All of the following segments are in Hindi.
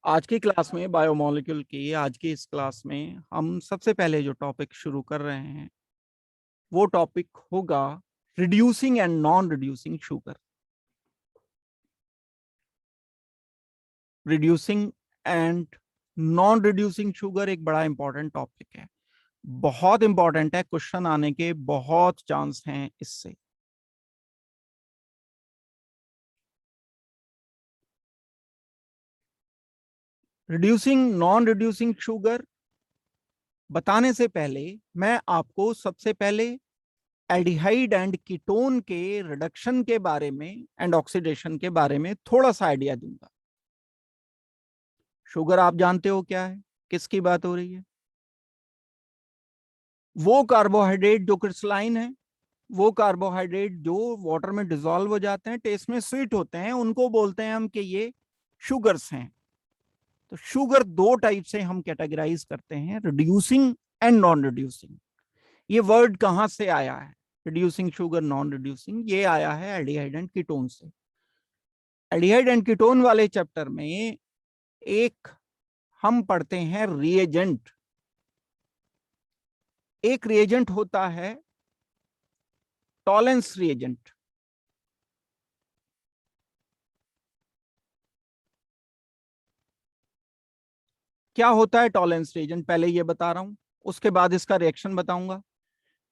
आज की क्लास में बायोमोलिक्यूल की आज की इस क्लास में हम सबसे पहले जो टॉपिक शुरू कर रहे हैं वो टॉपिक होगा reducing and non reducing sugar. Reducing and non reducing sugar एक बड़ा इंपॉर्टेंट टॉपिक है, बहुत इंपॉर्टेंट है। क्वेश्चन आने के बहुत चांस हैं इससे। रिड्यूसिंग नॉन रिड्यूसिंग शुगर बताने से पहले मैं आपको सबसे पहले एल्डिहाइड एंड कीटोन के रिडक्शन के बारे में एंड ऑक्सीडेशन के बारे में थोड़ा सा आइडिया दूंगा। शुगर आप जानते हो क्या है, किसकी बात हो रही है? वो कार्बोहाइड्रेट जो क्रिस्टलाइन है, वो कार्बोहाइड्रेट जो वाटर में डिसॉल्व हो जाते हैं, टेस्ट में स्वीट होते हैं, उनको बोलते हैं हम कि ये शुगर्स हैं। तो शुगर दो टाइप से हम कैटेगराइज करते हैं, रिड्यूसिंग एंड नॉन रिड्यूसिंग। ये वर्ड कहां से आया है? रिड्यूसिंग शुगर, नॉन रिड्यूसिंग, ये आया है एल्डिहाइड एंड कीटोन से। एल्डिहाइड एंड कीटोन वाले चैप्टर में एक हम पढ़ते हैं रिएजेंट। एक रिएजेंट होता है टॉलेंस रिएजेंट। क्या होता है टॉलेंस रिएजेंट, पहले ये बता रहा हूं, उसके बाद इसका रिएक्शन बताऊंगा,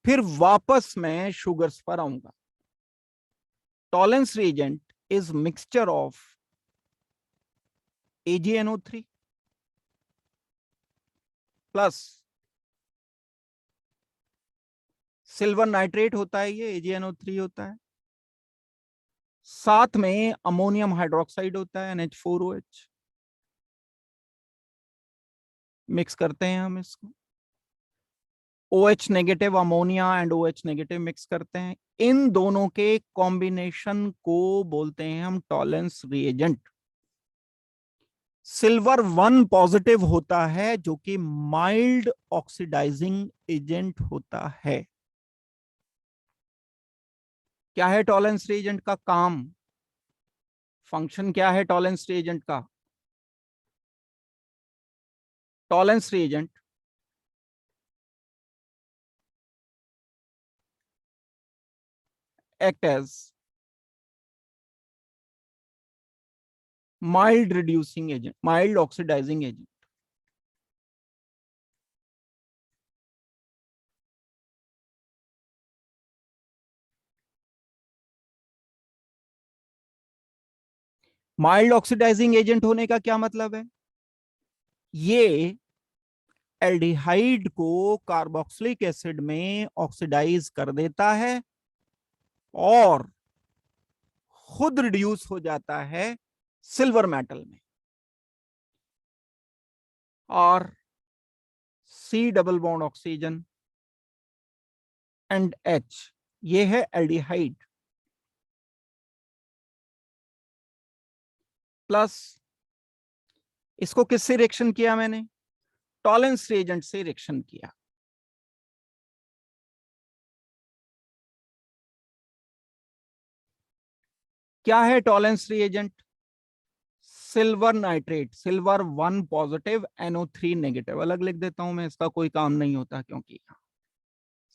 फिर वापस मैं शुगर्स पर आऊंगा। Tollens reagent is mixture of AgNO3 plus silver nitrate होता है, ये AgNO3 होता है, साथ में अमोनियम हाइड्रोक्साइड होता है NH4OH। मिक्स करते हैं हम इसको, OH negative ammonia and OH negative mix करते हैं। इन दोनों के कॉम्बिनेशन को बोलते हैं हम टॉलेंस रिएजेंट। सिल्वर 1 पॉजिटिव होता है जो कि माइल्ड ऑक्सीडाइजिंग एजेंट होता है। क्या है टॉलेंस रिएजेंट का काम, फंक्शन क्या है टॉलेंस रिएजेंट का? Tollens reagent act as mild reducing agent, mild oxidising agent. Mild oxidising agent होने का क्या मतलब है? ये एल्डिहाइड को कार्बोक्सिलिक एसिड में ऑक्सीडाइज कर देता है और खुद रिड्यूस हो जाता है सिल्वर मेटल में। और C double bond oxygen and H, ये है एल्डिहाइड, प्लस इसको किससे रिएक्शन किया मैंने? टॉलेंस रिएजेंट से रिएक्शन किया। क्या है Tollens reagent? Silver nitrate, silver 1 positive NO3 negative. अलग लिख देता हूं मैं, इसका कोई काम नहीं होता क्योंकि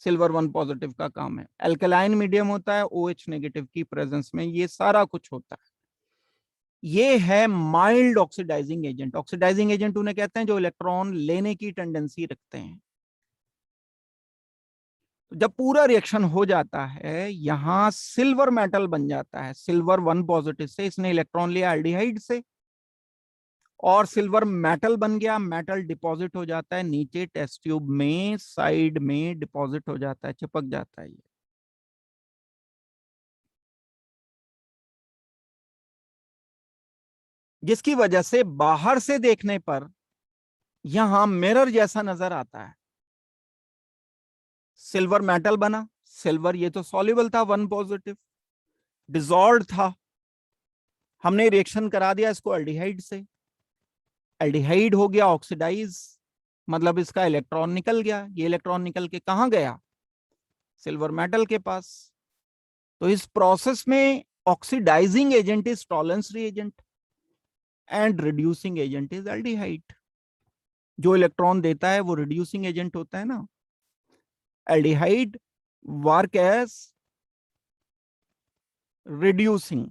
सिल्वर 1 पॉजिटिव का काम है। एल्कलाइन मीडियम होता है, OH नेगेटिव की प्रेजेंस में ये सारा कुछ होता है। ये है mild oxidising agent. Oxidising agent उन्हें कहते हैं जो इलेक्ट्रॉन लेने की टेंडेंसी रखते हैं। जब पूरा रिएक्शन हो जाता है, यहां सिल्वर मेटल बन जाता है। सिल्वर 1 पॉजिटिव से इसने इलेक्ट्रॉन लिया एल्डिहाइड से और सिल्वर मेटल बन गया। मेटल डिपॉजिट हो जाता है नीचे टेस्ट ट्यूब में, साइड में डिपॉजिट हो जाता है, चिपक जाता है ये। जिसकी वजह से बाहर से देखने पर यहां मिरर जैसा नजर आता है। सिल्वर मेटल बना, सिल्वर ये तो सॉल्युबल था, 1 पॉजिटिव, डिसॉल्व था। हमने रिएक्शन करा दिया इसको एल्डिहाइड से, एल्डिहाइड हो गया ऑक्सीडाइज, मतलब इसका इलेक्ट्रॉन निकल गया। ये इलेक्ट्रॉन निकल के कहां गया? सिल्वर मेटल के पास। तो इस प्रोसेस में oxidizing agent is Tollens reagent and reducing agent is aldehyde. जो इलेक्ट्रॉन देता है वो रिड्यूसिंग एजेंट होता है ना। Aldehyde work as reducing.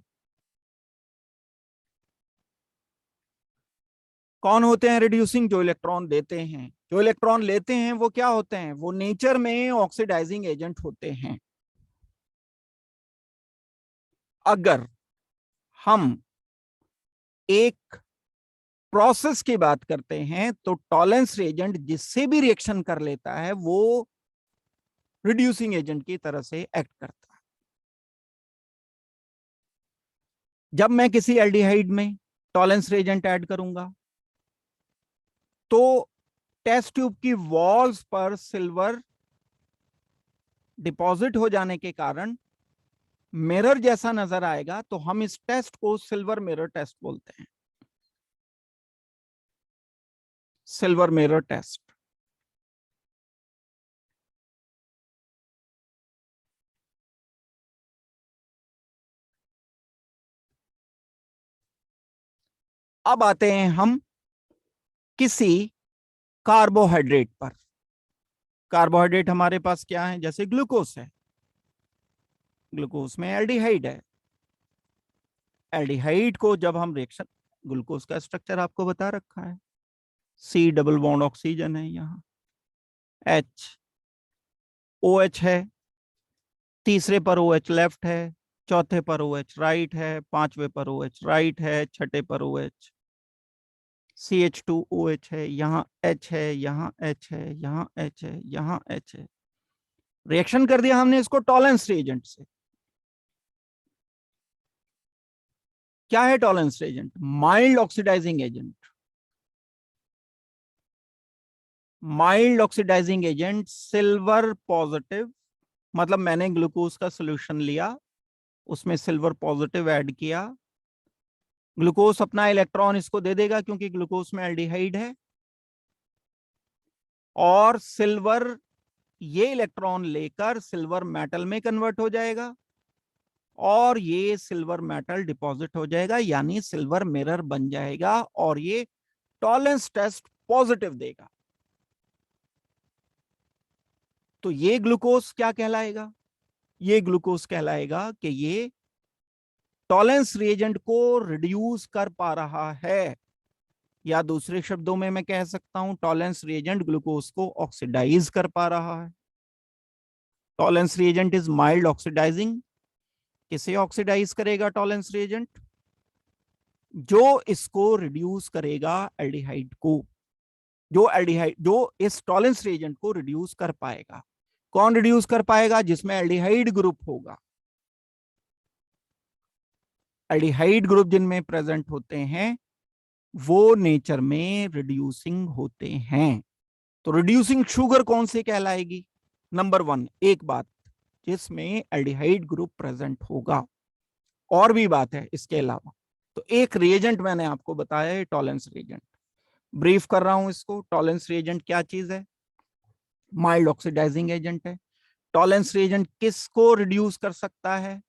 कौन होते हैं रिड्यूसिंग? जो इलेक्ट्रॉन देते हैं। जो इलेक्ट्रॉन लेते हैं वो क्या होते हैं? वो नेचर में ऑक्सीडाइजिंग एजेंट होते हैं। अगर हम एक प्रोसेस की बात करते हैं तो टॉलेंस रिएजेंट जिससे भी रिएक्शन कर लेता है वो रिड्यूसिंग एजेंट की तरह से एक्ट करता है। जब मैं किसी एल्डिहाइड में टॉलेंस रिएजेंट ऐड करूंगा तो टेस्ट ट्यूब की वॉल्स पर सिल्वर डिपॉजिट हो जाने के कारण मिरर जैसा नजर आएगा, तो हम इस टेस्ट को सिल्वर मिरर टेस्ट बोलते हैं। Silver mirror test. अब आते हैं हम किसी कार्बोहाइड्रेट पर। कार्बोहाइड्रेट हमारे पास क्या है? जैसे ग्लूकोज है, ग्लूकोज में एल्डिहाइड है। एल्डिहाइड को जब हम रिएक्शन, ग्लूकोज का स्ट्रक्चर आपको बता रखा है, सी डबल बॉन्ड ऑक्सीजन है, यहाँ एच ओ एच है, तीसरे पर ओ एच लेफ्ट है, चौथे पर ओ एच राइट है, पांचवे पर ओ एच राइट है, छठे पर ओ एच CH2OH है, यहाँ H है, यहाँ H है, यहाँ H है, यहाँ H है। रिएक्शन कर दिया हमने इसको टॉलेंस रिएजेंट से। क्या है Tollens reagent? Mild oxidising agent. Mild oxidising agent silver positive, मतलब मैंने ग्लूकोज का सोल्यूशन लिया, उसमें सिल्वर पॉजिटिव ऐड किया, ग्लूकोज अपना इलेक्ट्रॉन इसको दे देगा क्योंकि ग्लूकोज में एल्डिहाइड है, और सिल्वर ये इलेक्ट्रॉन लेकर सिल्वर मेटल में कन्वर्ट हो जाएगा और ये सिल्वर मेटल डिपॉजिट हो जाएगा, यानी सिल्वर मिरर बन जाएगा और ये टॉलेंस टेस्ट पॉजिटिव देगा। तो ये ग्लूकोज क्या कहलाएगा? ये ग्लूकोज कहलाएगा कि ये टॉलेंस रिएजेंट को रिड्यूस कर पा रहा है, या दूसरे शब्दों में मैं कह सकता हूं टॉलेंस रिएजेंट ग्लूकोज को ऑक्सीडाइज कर पा रहा है। Tollens reagent is mild oxidizing. किसे ऑक्सीडाइज करेगा टॉलेंस रिएजेंट? जो इसको रिड्यूस करेगा एल्डिहाइड को, जो एल्डिहाइड, जो इस टॉलेंस रिएजेंट को रिड्यूस कर पाएगा। कौन रिड्यूस कर पाएगा? जिसमें एल्डिहाइड ग्रुप होगा। एल्डिहाइड ग्रुप जिनमें प्रेजेंट होते हैं वो नेचर में रिड्यूसिंग होते हैं। तो रिड्यूसिंग शुगर कौन सी कहलाएगी? नंबर 1, एक बात, जिसमें एल्डिहाइड ग्रुप प्रेजेंट होगा। और भी बात है इसके अलावा। तो एक रिएजेंट मैंने आपको बताया है, टॉलेंस रिएजेंट। ब्रीफ कर रहा हूं इसको। टॉलेंस रिएजेंट क्या चीज है? माइल्ड ऑक्सीडाइजिंग एजेंट है। टॉलेंस रिएजेंट किसको रिड्यूस कर सकता है?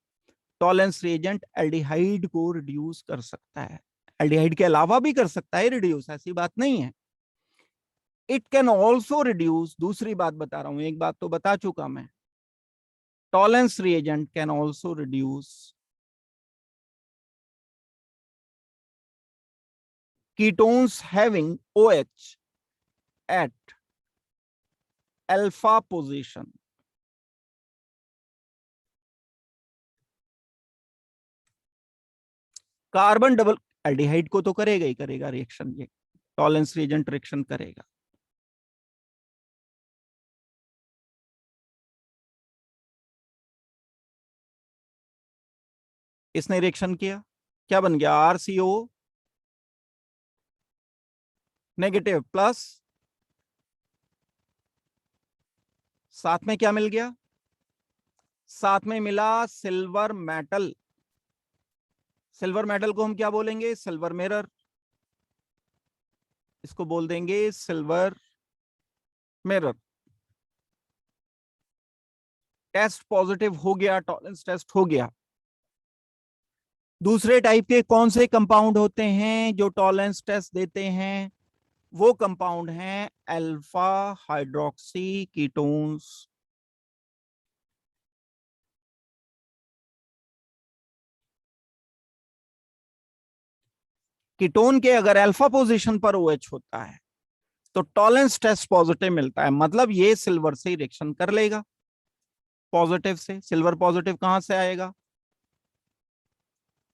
टॉलेंस रिएजेंट एल्डिहाइड को रिड्यूस कर सकता है। एल्डिहाइड के अलावा भी कर सकता है रिड्यूस, ऐसी बात नहीं है। इट कैन ऑल्सो रिड्यूस, दूसरी बात बता रहा हूं, एक बात तो बता चुका मैं, Tollens reagent can also reduce ketones having OH at alpha position. Carbon double, aldehyde को तो करेगा ही करेगा रिएक्शन, ये टॉलेंस रिएजेंट रिएक्शन करेगा। इसने रिएक्शन किया, क्या बन गया? RCO नेगेटिव प्लस, साथ में क्या मिल गया? साथ में मिला सिल्वर मेटल। सिल्वर मेटल को हम क्या बोलेंगे? Silver mirror. इसको बोल देंगे सिल्वर मिरर। टेस्ट पॉजिटिव हो गया, टॉलेंस टेस्ट हो गया। दूसरे टाइप के कौन से कंपाउंड होते हैं जो टॉलरेंस टेस्ट देते हैं? वो कंपाउंड हैं अल्फा हाइड्रोक्सी कीटोन्स। कीटोन के अगर अल्फा पोजीशन पर OH होता है तो टॉलरेंस टेस्ट पॉजिटिव मिलता है, मतलब ये सिल्वर से रिएक्शन कर लेगा। पॉजिटिव से सिल्वर पॉजिटिव कहां से आएगा?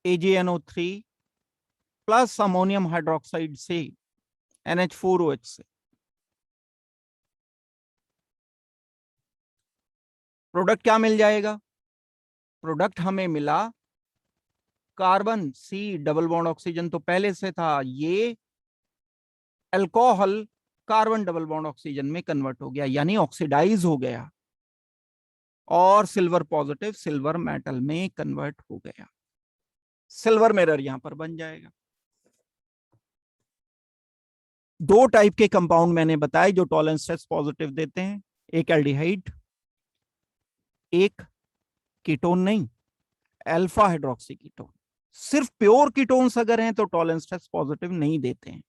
AgNO3 प्लस अमोनियम हाइड्रोक्साइड से NH4OH से। प्रोडक्ट क्या मिल जाएगा? प्रोडक्ट हमें मिला carbon C double bond oxygen तो पहले से था, ये alcohol carbon double bond oxygen में कन्वर्ट हो गया, यानी ऑक्सीडाइज हो गया और सिल्वर पॉजिटिव सिल्वर मेटल में कन्वर्ट हो गया। सिल्वर मिरर यहां पर बन जाएगा। दो टाइप के कंपाउंड मैंने बताए जो टॉलरेंस टेस्ट पॉजिटिव देते हैं, एक एल्डिहाइड, एक कीटोन नहीं, अल्फा हाइड्रोक्सी कीटोन। सिर्फ प्योर कीटोन्स अगर हैं तो टॉलरेंस टेस्ट पॉजिटिव नहीं देते हैं।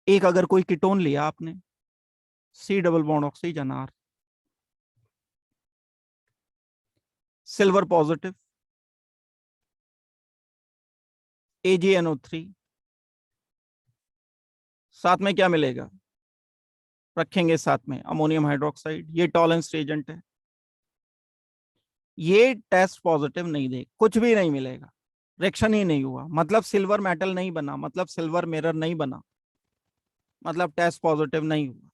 एक अगर कोई कीटोन लिया आपने, C double bond oxygen R, silver positive, AgNO3, साथ में क्या मिलेगा? रखेंगे साथ में अमोनियम हाइड्रोक्साइड, ये टॉलरेंस एजेंट है। ये टेस्ट पॉजिटिव नहीं दे, कुछ भी नहीं मिलेगा, रिएक्शन ही नहीं हुआ, मतलब सिल्वर मेटल नहीं बना, मतलब सिल्वर मिरर नहीं बना, मतलब टेस्ट पॉजिटिव नहीं हुआ।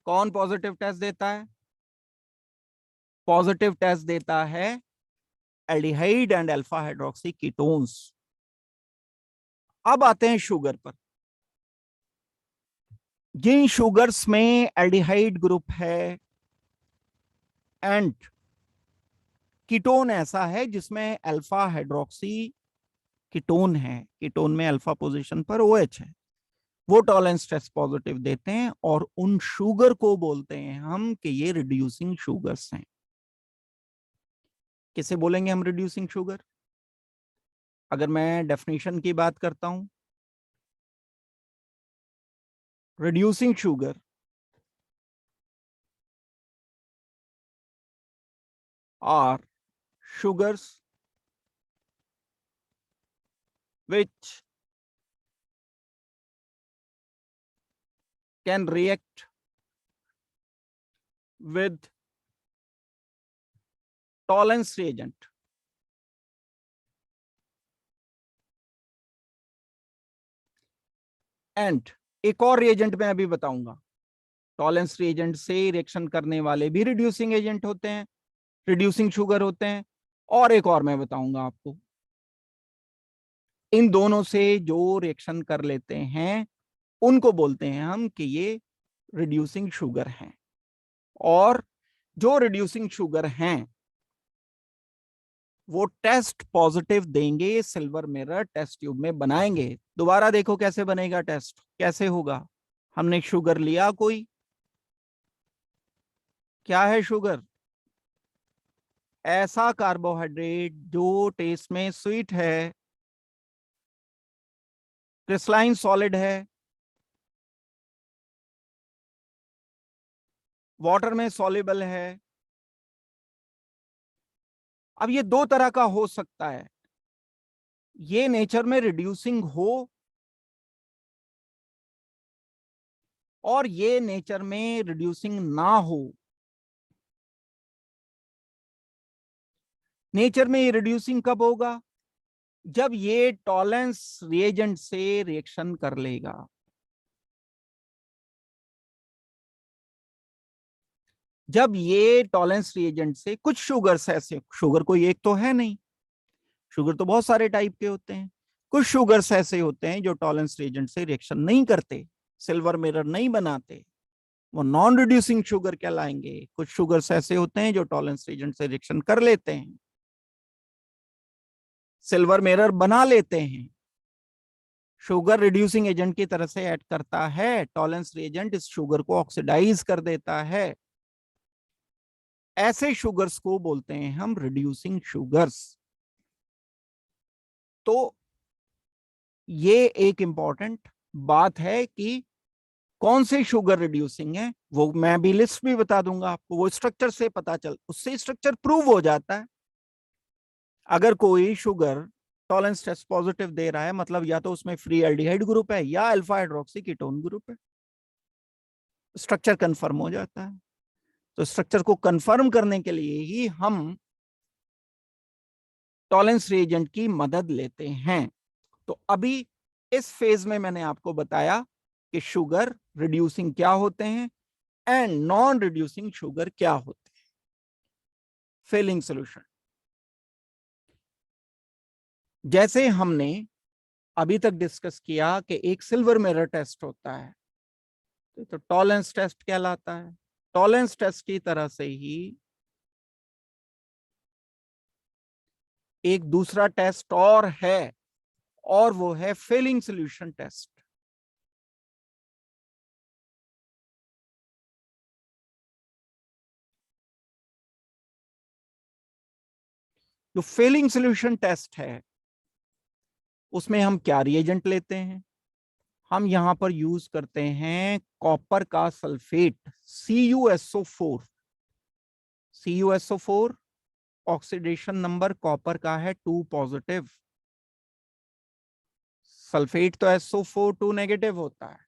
कौन पॉजिटिव टेस्ट देता है? पॉजिटिव टेस्ट देता है aldehyde and alpha hydroxy ketones. अब आते हैं शुगर पर। जिन शुगर्स में एल्डिहाइड ग्रुप है एंड कीटोन ऐसा है जिसमें अल्फा हाइड्रोक्सी कीटोन है, कीटोन में अल्फा पोजीशन पर OH है, वो टॉलरेंस टेस्ट पॉजिटिव देते हैं और उन शुगर को बोलते हैं हम कि ये रिड्यूसिंग शुगर्स हैं। किसे बोलेंगे हम रिड्यूसिंग शुगर? अगर मैं डेफिनेशन की बात करता हूं, reducing sugar are sugars which can react with tolerance reagent and एक और रिएजेंट मैं अभी बताऊंगा। टॉलरेंस रिएजेंट से रिएक्शन करने वाले भी रिड्यूसिंग एजेंट होते हैं, रिड्यूसिंग शुगर होते हैं, और एक और मैं बताऊंगा आपको। इन दोनों से जो रिएक्शन कर लेते हैं उनको बोलते हैं हम कि ये रिड्यूसिंग शुगर हैं, और जो रिड्यूसिंग शुगर हैं वो टेस्ट पॉजिटिव देंगे, सिल्वर मिरर टेस्ट ट्यूब में बनाएंगे। दोबारा देखो कैसे बनेगा टेस्ट, कैसे होगा? हमने शुगर लिया, कोई क्या है शुगर? ऐसा कार्बोहाइड्रेट जो टेस्ट में स्वीट है, क्रिस्टलाइन सॉलिड है, वाटर में सॉल्युबल है। अब ये दो तरह का हो सकता है, ये नेचर में रिड्यूसिंग हो और ये नेचर में रिड्यूसिंग ना हो। नेचर में ये रिड्यूसिंग कब होगा? जब ये टॉलरेंस रिएजेंट से रिएक्शन कर लेगा। जब ये टॉलरेंस रिएजेंट से, कुछ शुगर्स ऐसे, शुगर कोई एक तो है नहीं, शुगर तो बहुत सारे टाइप के होते हैं, कुछ शुगर्स ऐसे होते हैं जो टॉलरेंस रिएजेंट से रिएक्शन नहीं करते, सिल्वर मिरर नहीं बनाते, वो नॉन रिड्यूसिंग शुगर कहलाएंगे। कुछ शुगर्स ऐसे होते हैं जो टॉलरेंस रिएजेंट से रिएक्शन कर लेते हैं, सिल्वर मिरर बना लेते हैं, शुगर रिड्यूसिंग एजेंट की तरह से ऐड करता है, टॉलरेंस रिएजेंट इस शुगर को ऑक्सीडाइज कर देता है। ऐसे शुगर्स को बोलते हैं हम रिड्यूसिंग शुगर्स। तो ये एक इंपॉर्टेंट बात है कि कौन से शुगर रिड्यूसिंग है, वो मैं भी लिस्ट भी बता दूंगा आपको, वो स्ट्रक्चर से पता चल, उससे स्ट्रक्चर प्रूव हो जाता है। अगर कोई शुगर टॉलरेंस टेस्ट पॉजिटिव दे रहा है, मतलब या तो उसमें फ्री एल्डिहाइड ग्रुप है या अल्फा हाइड्रोक्सी कीटोन ग्रुप है, स्ट्रक्चर कंफर्म हो जाता है। तो स्ट्रक्चर को कंफर्म करने के लिए ही हम टॉलरेंस रिएजेंट की मदद लेते हैं। तो अभी इस फेज में मैंने आपको बताया कि शुगर रिड्यूसिंग क्या होते हैं एंड नॉन रिड्यूसिंग शुगर क्या होते हैं। फेलिंग सॉल्यूशन, जैसे हमने अभी तक डिस्कस किया कि एक सिल्वर मिरर टेस्ट होता है, तो टॉलरेंस टेस्ट कहलाता है। टॉलरेंस टेस्ट की तरह से ही एक दूसरा टेस्ट और है, और वो है फेलिंग सॉल्यूशन टेस्ट। जो फेलिंग सॉल्यूशन टेस्ट है उसमें हम क्या रिएजेंट लेते हैं, हम यहां पर यूज करते हैं कॉपर का sulphate CuSO4। CuSO4 oxidation number copper का है 2 पॉजिटिव, सल्फेट तो SO4 2 नेगेटिव होता है।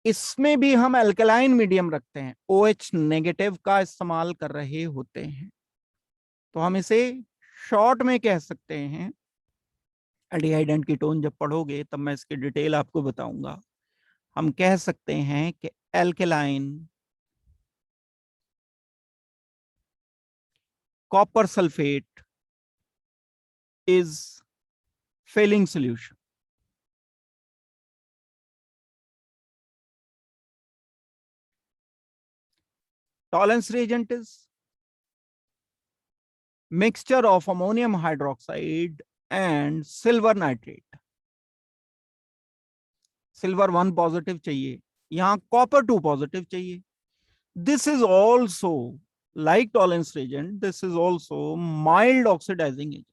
इसमें भी हम अल्कलाइन मीडियम रखते हैं, OH नेगेटिव का इस्तेमाल कर रहे होते हैं। तो हम इसे शॉर्ट में कह सकते हैं, एल्डिहाइड एंड कीटोन जब पढ़ोगे तब मैं इसकी डिटेल आपको बताऊंगा। हम कह सकते हैं कि alkaline copper sulphate is failing solution. Tolerance reagent is mixture of ammonium hydroxide and silver nitrate. Silver 1 positive चाहिए, यहां कॉपर 2 पॉजिटिव चाहिए। This is also like tolerance reagent, this is also mild oxidizing agent.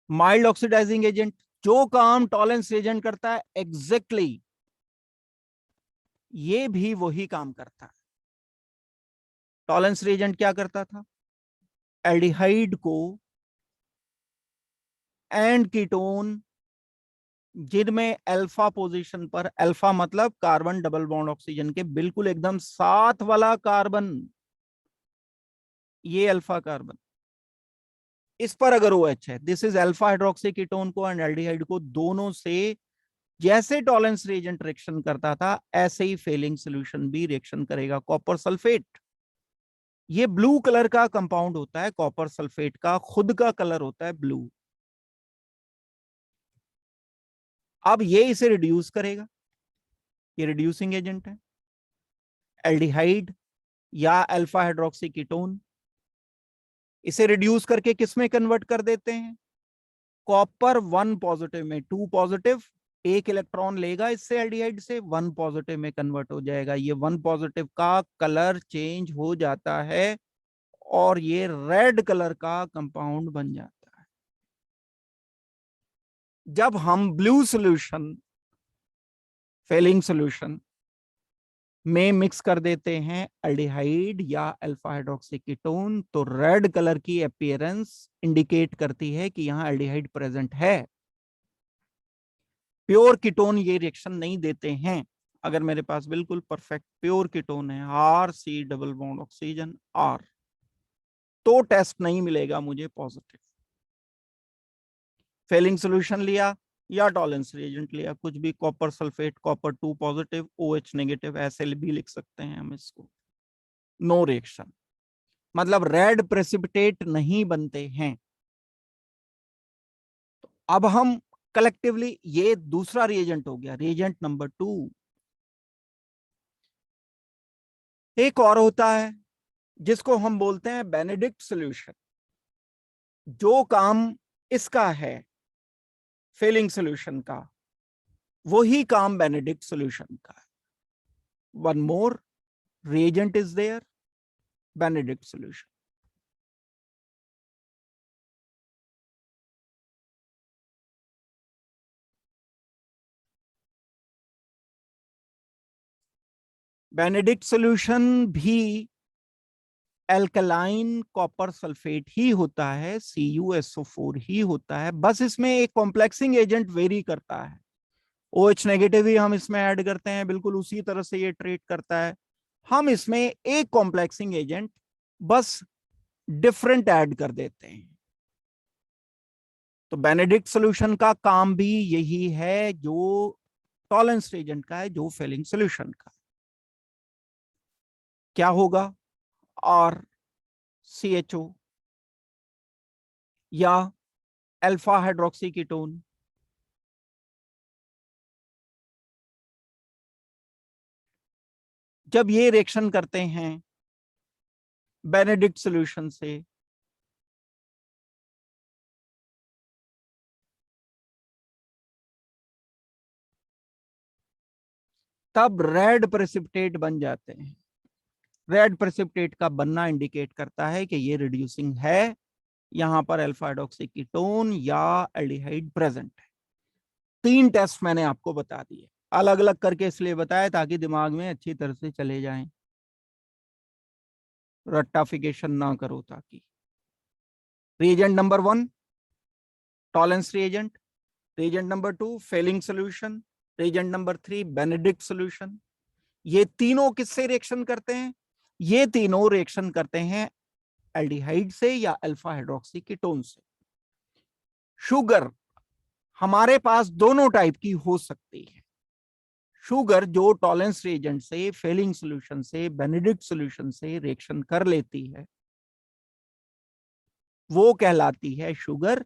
Mild oxidising agent जो काम टॉलरेंस एजेंट करता है एग्जैक्टली ये भी वही काम करता है। टॉलरेंस एजेंट क्या करता था, एल्डिहाइड को एंड कीटोन जिनमें अल्फा पोजीशन पर, अल्फा मतलब कार्बन डबल बॉन्ड ऑक्सीजन के बिल्कुल एकदम साथ वाला कार्बन, ये अल्फा कार्बन, इस पर अगर OH है, this is alpha hydroxy ketone को एंड एल्डिहाइड को दोनों से जैसे टॉलरेंस रिएजेंट रिएक्शन करता था ऐसे ही फेलिंग सॉल्यूशन भी रिएक्शन करेगा। कॉपर सल्फेट, ये ब्लू कलर का कंपाउंड होता है, कॉपर सल्फेट का खुद का कलर होता है ब्लू। अब ये इसे रिड्यूस करेगा, ये रिड्यूसिंग एजेंट है। एल्डिहाइड या अल्फा हाइड्रोक्सी कीटोन इसे रिड्यूस करके किस में कन्वर्ट कर देते हैं, कॉपर 1 पॉजिटिव में 2 पॉजिटिव, एक इलेक्ट्रॉन लेगा इससे एल्डिहाइड से, 1 पॉजिटिव में कन्वर्ट हो जाएगा। ये 1 पॉजिटिव का कलर चेंज हो जाता है और ये रेड कलर का कंपाउंड बन जाता है। जब हम ब्लू सॉल्यूशन फेलिंग सॉल्यूशन में मिक्स कर देते हैं एल्डिहाइड या अल्फा हाइड्रोक्सी कीटोन, तो रेड कलर की अपीयरेंस इंडिकेट करती है कि यहां एल्डिहाइड प्रेजेंट है। प्योर कीटोन ये रिएक्शन नहीं देते हैं। अगर मेरे पास बिल्कुल परफेक्ट प्योर कीटोन है, RC double bond oxygen R, तो टेस्ट नहीं मिलेगा मुझे पॉजिटिव। फेलिंग सॉल्यूशन लिया या टॉलरेंस रिएजेंट लिया, कुछ भी, copper sulphate, copper 2 positive, OH negative, ऐसे भी लिख सकते हैं हम इसको, नो रिएक्शन, मतलब रेड प्रेसिपिटेट नहीं बनते हैं। तो अब हम कलेक्टिवली, ये दूसरा रिएजेंट हो गया, रिएजेंट नंबर 2। एक और होता है जिसको हम बोलते हैं बेनेडिक्ट सॉल्यूशन। जो काम इसका है फेलिंग सॉल्यूशन का, वही काम बेनेडिक्ट सॉल्यूशन का है। One more, reagent is there, Benedict solution. Benedict solution भी एल्कलाइन कॉपर सल्फेट ही होता है, CuSO4 ही होता है, बस इसमें एक कॉम्प्लेक्सिंग एजेंट वेरी करता है। OH नेगेटिव ही हम इसमें ऐड करते हैं, बिल्कुल उसी तरह से ये ट्रीट करता है। हम इसमें एक कॉम्प्लेक्सिंग एजेंट बस डिफरेंट ऐड कर देते हैं। तो बेनेडिक्ट सॉल्यूशन का काम भी यही है जो टॉलेंस एजेंट का है, जो फेलिंग सॉल्यूशन का। क्या होगा? और CHO या अल्फा हाइड्रोक्सी कीटोन, जब ये रिएक्शन करते हैं बेनेडिक्ट सॉल्यूशन से, तब रेड प्रेसिपिटेट बन जाते हैं। रेड प्रेसिपिटेट का बनना इंडिकेट करता है कि ये रिड्यूसिंग है, यहां पर अल्फा हाइड्रोक्सी कीटोन या एल्डिहाइड प्रेजेंट है। 3 टेस्ट मैंने आपको बता दिए, अलग अलग करके इसलिए बताया ताकि दिमाग में अच्छी तरह से चले जाएं, रट्टाफिकेशन ना करो। ताकि reagent number 1 Tollens reagent, reagent number 2 Fehling solution, reagent number 3 Benedict solution. ये तीनों किससे रिएक्शन करते हैं? ये तीनों रिएक्शन करते हैं एल्डिहाइड से या अल्फा हाइड्रोक्सी कीटोन से। शुगर हमारे पास दोनों टाइप की हो सकती है। शुगर जो टॉलेंस रिएजेंट से, फेलिंग सॉल्यूशन से, बेनेडिक्ट सॉल्यूशन से रिएक्शन कर लेती है, वो कहलाती है शुगर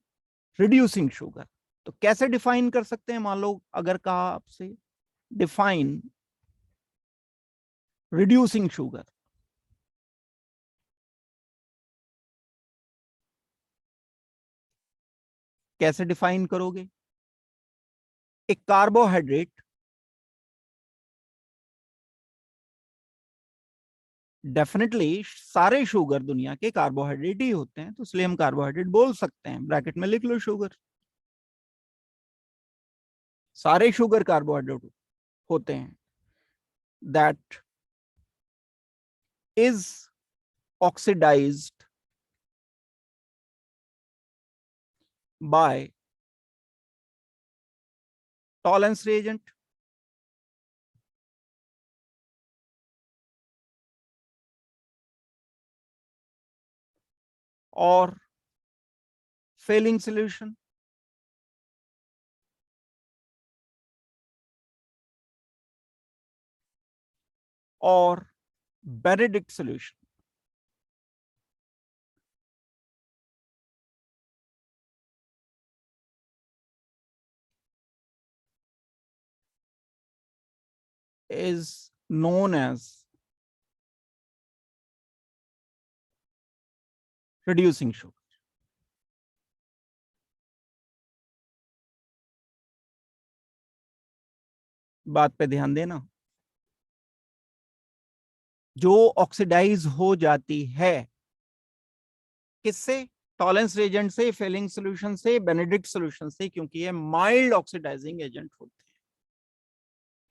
रिड्यूसिंग शुगर। तो कैसे डिफाइन कर सकते हैं? मान लो अगर कहा आपसे डिफाइन रिड्यूसिंग शुगर, कैसे डिफाइन करोगे? एक कार्बोहाइड्रेट डेफिनेटली, सारे शुगर दुनिया के कार्बोहाइड्रेट ही होते हैं, तो इसलिए हम कार्बोहाइड्रेट बोल सकते हैं। ब्रैकेट में लिख लो शुगर। सारे शुगर कार्बोहाइड्रेट होते हैं। That is oxidized by Tollens reagent और फेलिंग सॉल्यूशन और Benedict solution. is known as reducing sugar। बात पे ध्यान देना, जो ऑक्सीडाइज हो जाती है किससे? टॉलेंस रिएजेंट से, फेलिंग सॉल्यूशन से, बेनेडिक्ट सॉल्यूशन से, क्योंकि ये माइल्ड ऑक्सीडाइजिंग एजेंट होते हैं।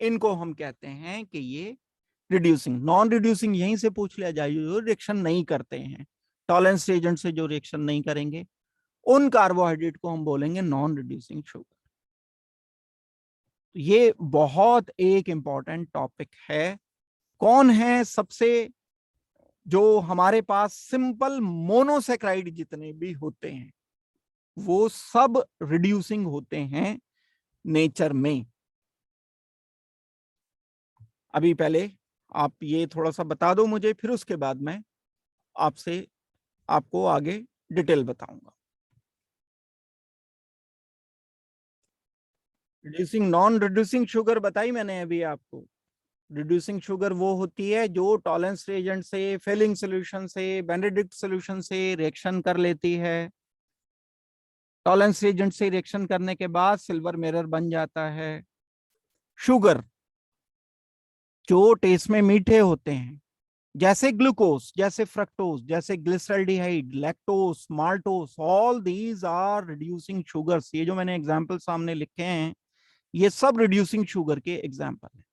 इनको हम कहते हैं कि ये रिड्यूसिंग। नॉन रिड्यूसिंग यहीं से पूछ लिया जाए, जो रिएक्शन नहीं करते हैं, टॉलेंस रिएजेंट से जो रिएक्शन नहीं करेंगे, उन कार्बोहाइड्रेट को हम बोलेंगे नॉन रिड्यूसिंग शुगर। ये बहुत एक इंपॉर्टेंट टॉपिक है। कौन है सबसे, जो हमारे पास सिंपल मोनोसेक्राइड जितने भी होते हैं वो सब रिड्यूसिंग होते हैं नेचर में। अभी पहले आप ये थोड़ा सा बता दो मुझे, फिर उसके बाद मैं आपसे आपको आगे डिटेल बताऊंगा। रिड्यूसिंग, नॉन रिड्यूसिंग शुगर बताई मैंने अभी आपको। रिड्यूसिंग शुगर वो होती है जो टॉलेंस रिएजेंट से, फेलिंग सॉल्यूशन से, बेनेडिक्ट सॉल्यूशन से रिएक्शन कर लेती है। टॉलेंस रिएजेंट से रिएक्शन करने के बाद सिल्वर मिरर बन जाता है। शुगर जो टेस्ट में मीठे होते हैं जैसे ग्लूकोज, जैसे फ्रक्टोज, जैसे glyceraldehyde, lactose, maltose, all these are reducing sugars. ये जो मैंने एग्जाम्पल सामने लिखे हैं ये सब रिड्यूसिंग शुगर के एग्जाम्पल है।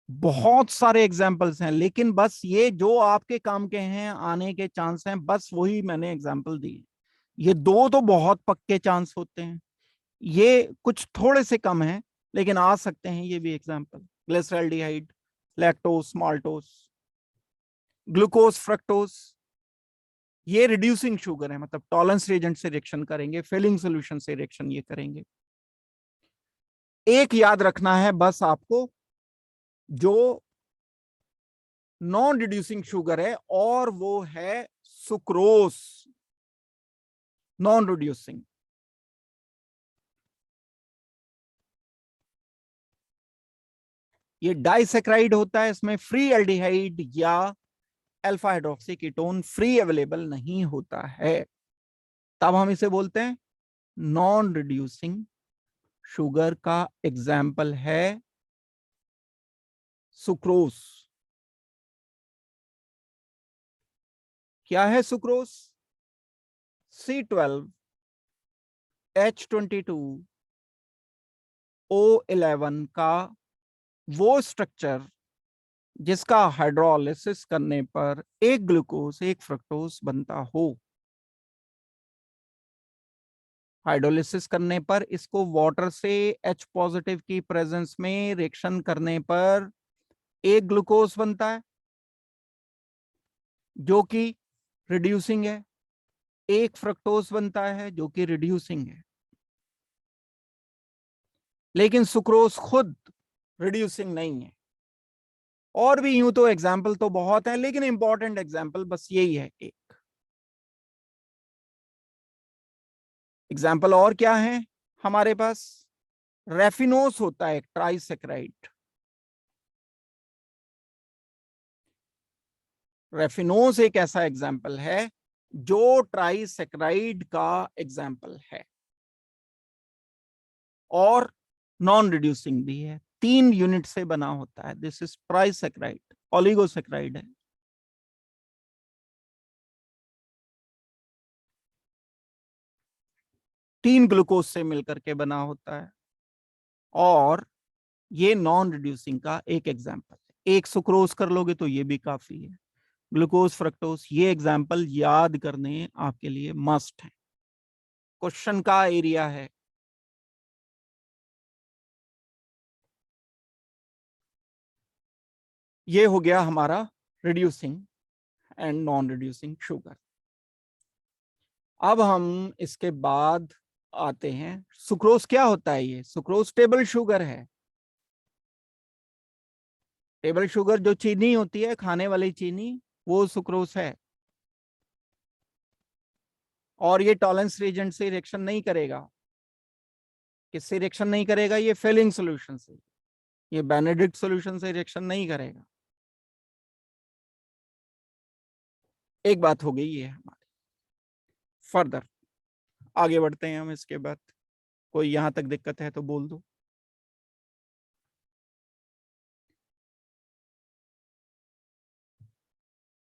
बहुत सारे एग्जाम्पल्स हैं, लेकिन बस ये जो आपके काम के हैं आने के चांस हैं, बस वही मैंने एग्जाम्पल दिए। ये दो तो बहुत पक्के चांस होते हैं, ये कुछ थोड़े से कम हैं, लेकिन आ सकते हैं ये भी example. Glyceraldehyde, lactose, maltose, glucose, fructose, ये रिड्यूसिंग शुगर है, मतलब टॉलरेंस रिएजेंट से रिएक्शन करेंगे, फिलिंग सॉल्यूशन से रिएक्शन ये करेंगे। एक याद रखना है बस आपको, जो नॉन रिड्यूसिंग शुगर है और वो है सुक्रोज, नॉन रिड्यूसिंग। ये डाइसेक्राइड होता है, इसमें फ्री एल्डिहाइड या alpha hydroxy ketone free available नहीं होता है, तब हम इसे बोलते हैं नॉन रिड्यूसिंग शुगर। का एग्जाम्पल है सुक्रोज। क्या है सुक्रोज? C12H22O11 का वो स्ट्रक्चर जिसका हाइड्रोलिसिस करने पर एक ग्लूकोज एक फ्रक्टोज बनता हो। हाइड्रोलिसिस करने पर इसको वाटर से H पॉजिटिव की प्रेजेंस में रिएक्शन करने पर एक ग्लूकोज बनता है जो कि रिड्यूसिंग है, एक फ्रक्टोज बनता है जो कि रिड्यूसिंग है। लेकिन सुक्रोज खुद रिड्यूसिंग नहीं है। और भी यूं तो एग्जाम्पल तो बहुत है, लेकिन इंपॉर्टेंट एग्जाम्पल बस यही है एक एग्जाम्पल। और क्या है हमारे पास? रेफिनोस होता है एक ट्राइसेक्राइड। रेफिनोस एक ऐसा एग्जाम्पल है जो ट्राइसेक्राइड का एग्जाम्पल है और नॉन रिड्यूसिंग भी है। 3 यूनिट से बना होता है। दिस इज ट्राइसेक्राइड, ओलिगोसेक्राइड है। तीन ग्लूकोज से मिलकर के बना होता है और ये नॉन रिड्यूसिंग का एक एग्जाम्पल है। एक सुक्रोज कर लोगे तो ये भी काफी है। ग्लूकोज, फ्रक्टोज, ये एग्जाम्पल याद करने आपके लिए मस्ट है, क्वेश्चन का एरिया है। ये हो गया हमारा reducing and non reducing sugar. अब हम इसके बाद आते हैं सुक्रोज। क्या होता है ये? सुक्रोज टेबल शुगर है। टेबल शुगर जो चीनी होती है, खाने वाली चीनी, वो सुक्रोज है। और ये टॉलरेंस रिएजेंट से रिएक्शन नहीं करेगा। किससे रिएक्शन नहीं करेगा? ये फिलिंग सॉल्यूशन से, ये बेनेडिक्ट सॉल्यूशन से रिएक्शन नहीं करेगा। एक बात हो गई ये हमारी। फर्दर आगे बढ़ते हैं हम इसके बाद। कोई यहां तक दिक्कत है तो बोल दो।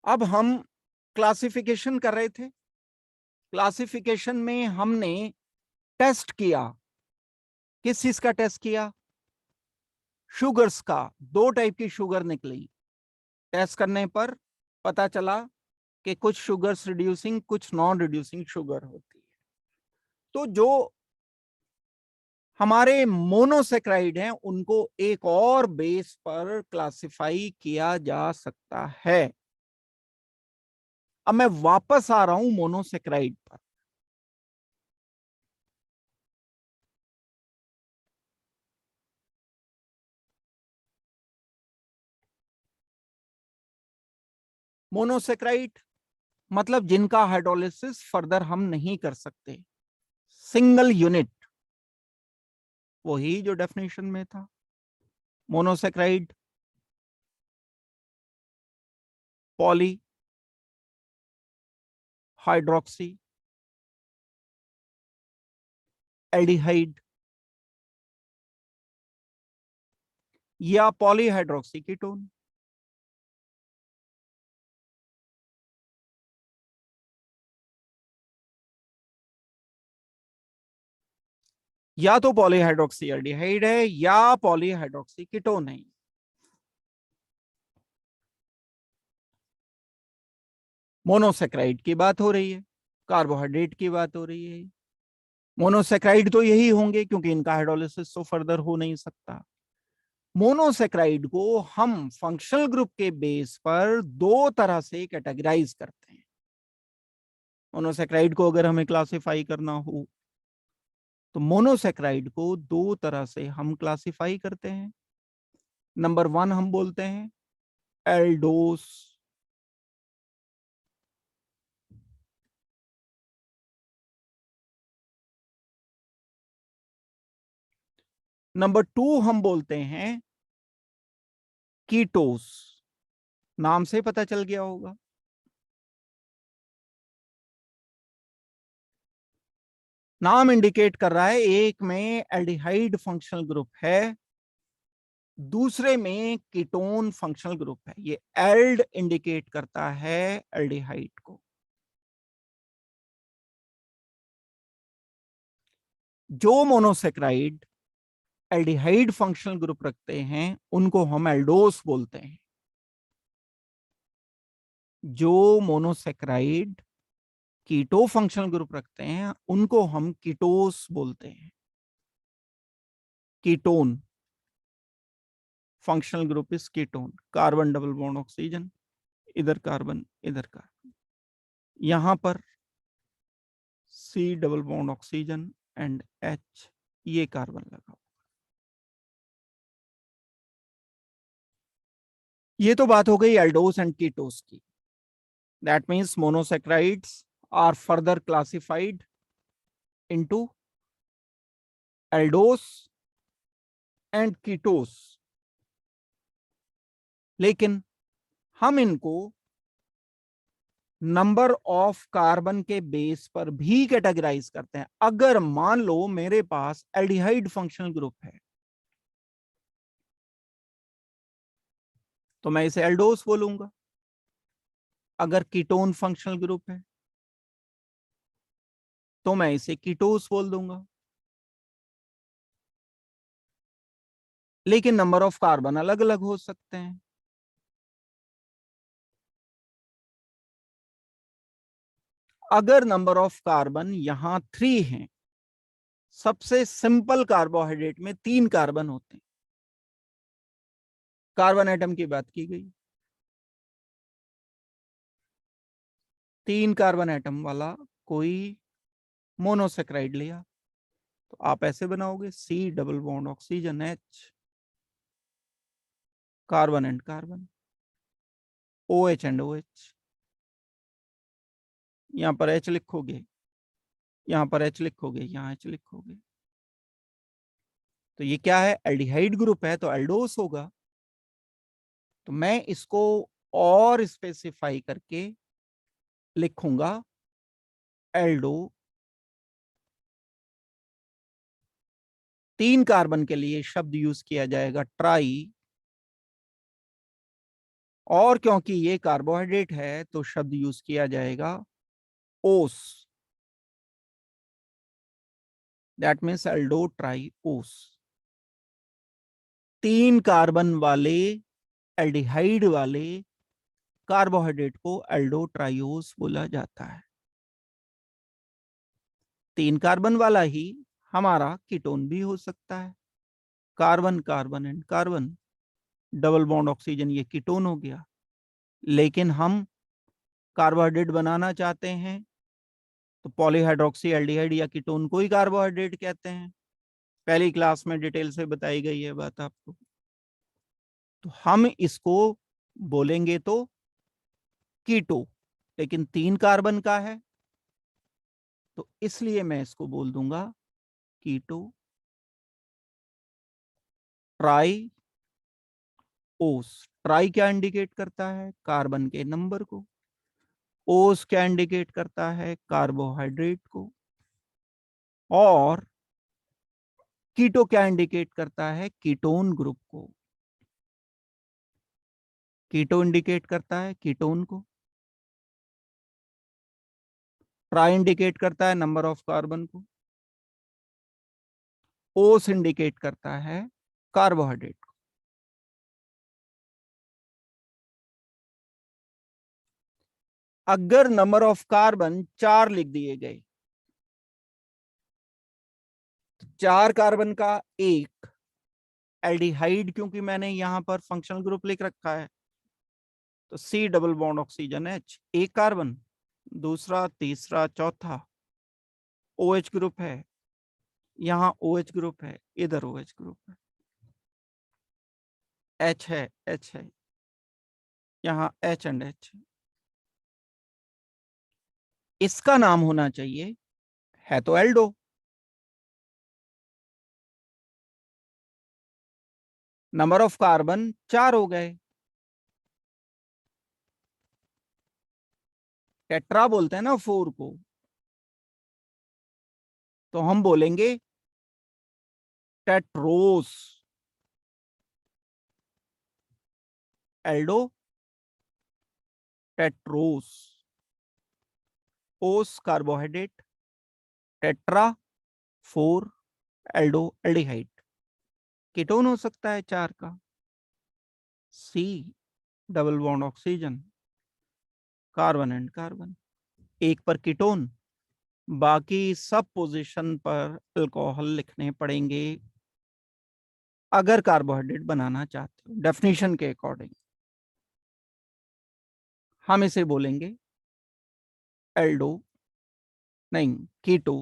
अब हम क्लासिफिकेशन कर रहे थे। क्लासिफिकेशन में हमने टेस्ट किया। किस चीज का टेस्ट किया? शुगर्स का। 2 टाइप की शुगर निकली। टेस्ट करने पर पता चला कि कुछ शुगर्स रिड्यूसिंग, कुछ नॉन रिड्यूसिंग शुगर होती है। तो जो हमारे मोनोसेक्राइड हैं उनको एक और बेस पर क्लासिफाई किया जा सकता है। अब मैं वापस आ रहा हूं मोनोसेक्राइड पर। मोनोसेक्राइड मतलब जिनका हाइड्रोलिसिस फर्दर हम नहीं कर सकते, सिंगल यूनिट, वही जो डेफिनेशन में था। मोनोसेक्राइड, पॉली हाइड्रोक्सी, एल्डिहाइड या पॉलीहाइड्रोक्सी कीटोन। या तो पॉलीहाइड्रोक्सी एल्डिहाइड है या पॉलीहाइड्रोक्सी कीटोन है। मोनोसेक्राइड की बात हो रही है, कार्बोहाइड्रेट की बात हो रही है। मोनोसेक्राइड तो यही होंगे क्योंकि इनका हाइड्रोलिसिस तो फर्दर हो नहीं सकता। मोनोसेक्राइड को हम फंक्शनल ग्रुप के बेस पर दो तरह से कैटेगराइज करते हैं। मोनोसेक्राइड को अगर हमें क्लासिफाई करना हो तो मोनोसेक्राइड को दो तरह से हम क्लासिफाई करते हैं। नंबर वन हम बोलते हैं एल्डोस, नंबर टू हम बोलते हैं कीटोस। नाम से पता चल गया होगा। नाम इंडिकेट कर रहा है, एक में एल्डिहाइड फंक्शनल ग्रुप है, दूसरे में कीटोन फंक्शनल ग्रुप है। ये एल्ड इंडिकेट करता है एल्डिहाइड को। जो मोनोसेक्राइड एल्डिहाइड फंक्शनल ग्रुप रखते हैं उनको हम एल्डोस बोलते हैं। जो मोनोसेक्राइड कीटो फंक्शनल ग्रुप रखते हैं उनको हम कीटोस बोलते हैं। Ketone functional group is ketone. Carbon double bond oxygen, इधर कार्बन इधर कार्बन, यहां पर C double bond oxygen and H, ये कार्बन लगा। ये तो बात हो गई एल्डोस एंड कीटोस की। That means monosaccharides are further classified into aldose and ketose. लेकिन हम इनको नंबर ऑफ कार्बन के बेस पर भी कैटेगराइज करते हैं। अगर मान लो मेरे पास एल्डिहाइड फंक्शनल ग्रुप है तो मैं इसे एल्डोस बोलूंगा। अगर कीटोन फंक्शनल ग्रुप है तो मैं इसे कीटोस बोल दूंगा। लेकिन नंबर ऑफ कार्बन अलग अलग हो सकते हैं। अगर नंबर ऑफ कार्बन यहां 3 है, सबसे सिंपल कार्बोहाइड्रेट में 3 कार्बन होते हैं, कार्बन एटम की बात की गई, 3 कार्बन एटम वाला कोई मोनोसेक्राइड लिया तो आप ऐसे बनाओगे C double bond oxygen H, carbon and carbon, OH and OH। यहां पर H लिखोगे, यहां पर H लिखोगे, यहां H लिखोगे, तो ये क्या है? एल्डिहाइड ग्रुप है तो एल्डोस होगा। तो मैं इसको और स्पेसिफाई करके लिखूंगा एल्डो। 3 कार्बन के लिए शब्द यूज किया जाएगा ट्राई, और क्योंकि ये कार्बोहाइड्रेट है तो शब्द यूज किया जाएगा ओस। दैट मीन्स एल्डो ट्राई ओस। 3 कार्बन वाले एल्डिहाइड वाले कार्बोहाइड्रेट को एल्डो ट्राइओस बोला जाता है। 3 कार्बन वाला ही हमारा कीटोन भी हो सकता है। Carbon carbon and carbon, double bond oxygen, ये कीटोन हो गया। लेकिन हम कार्बोहाइड्रेट बनाना चाहते हैं तो पॉलीहाइड्रोक्सी एल्डिहाइड या कीटोन को ही कार्बोहाइड्रेट कहते हैं। पहली क्लास में डिटेल से बताई गई है बात आपको। तो हम इसको बोलेंगे तो कीटो, लेकिन 3 कार्बन का है तो इसलिए मैं इसको बोल दूंगा कीटो ट्राई ओस। ट्राई क्या इंडिकेट करता है? कार्बन के नंबर को। ओस क्या इंडिकेट करता है? कार्बोहाइड्रेट को। और कीटो क्या इंडिकेट करता है? कीटोन ग्रुप को। कीटो इंडिकेट करता है कीटोन को। ट्राई इंडिकेट करता है नंबर ऑफ कार्बन को। ओस इंडिकेट करता है कार्बोहाइड्रेट को। अगर नंबर ऑफ कार्बन 4 लिख दिए गए, तो 4 कार्बन का एक एल्डिहाइड, क्योंकि मैंने यहां पर फंक्शनल ग्रुप लिख रखा है, तो C double bond oxygen H, एक कार्बन, दूसरा, तीसरा, चौथा OH ग्रुप है, यहाँ OH ग्रुप है, इधर OH ग्रुप है, H है, H है, यहाँ H एंड H है। इसका नाम होना चाहिए, है तो एल्डो। नंबर ऑफ कार्बन 4 हो गए, टेट्रा बोलते हैं ना 4 को, तो हम बोलेंगे tetrose. Aldo, tetrose, ose carbohydrate, tetra 4, aldo aldehyde. Ketone हो सकता है 4 का, C double bond oxygen, carbon and carbon, एक पर कीटोन, बाकी सब पोजीशन पर अल्कोहल लिखने पड़ेंगे अगर कार्बोहाइड्रेट बनाना चाहते हो डेफिनेशन के अकॉर्डिंग। हम इसे बोलेंगे एल्डो, नहीं कीटो,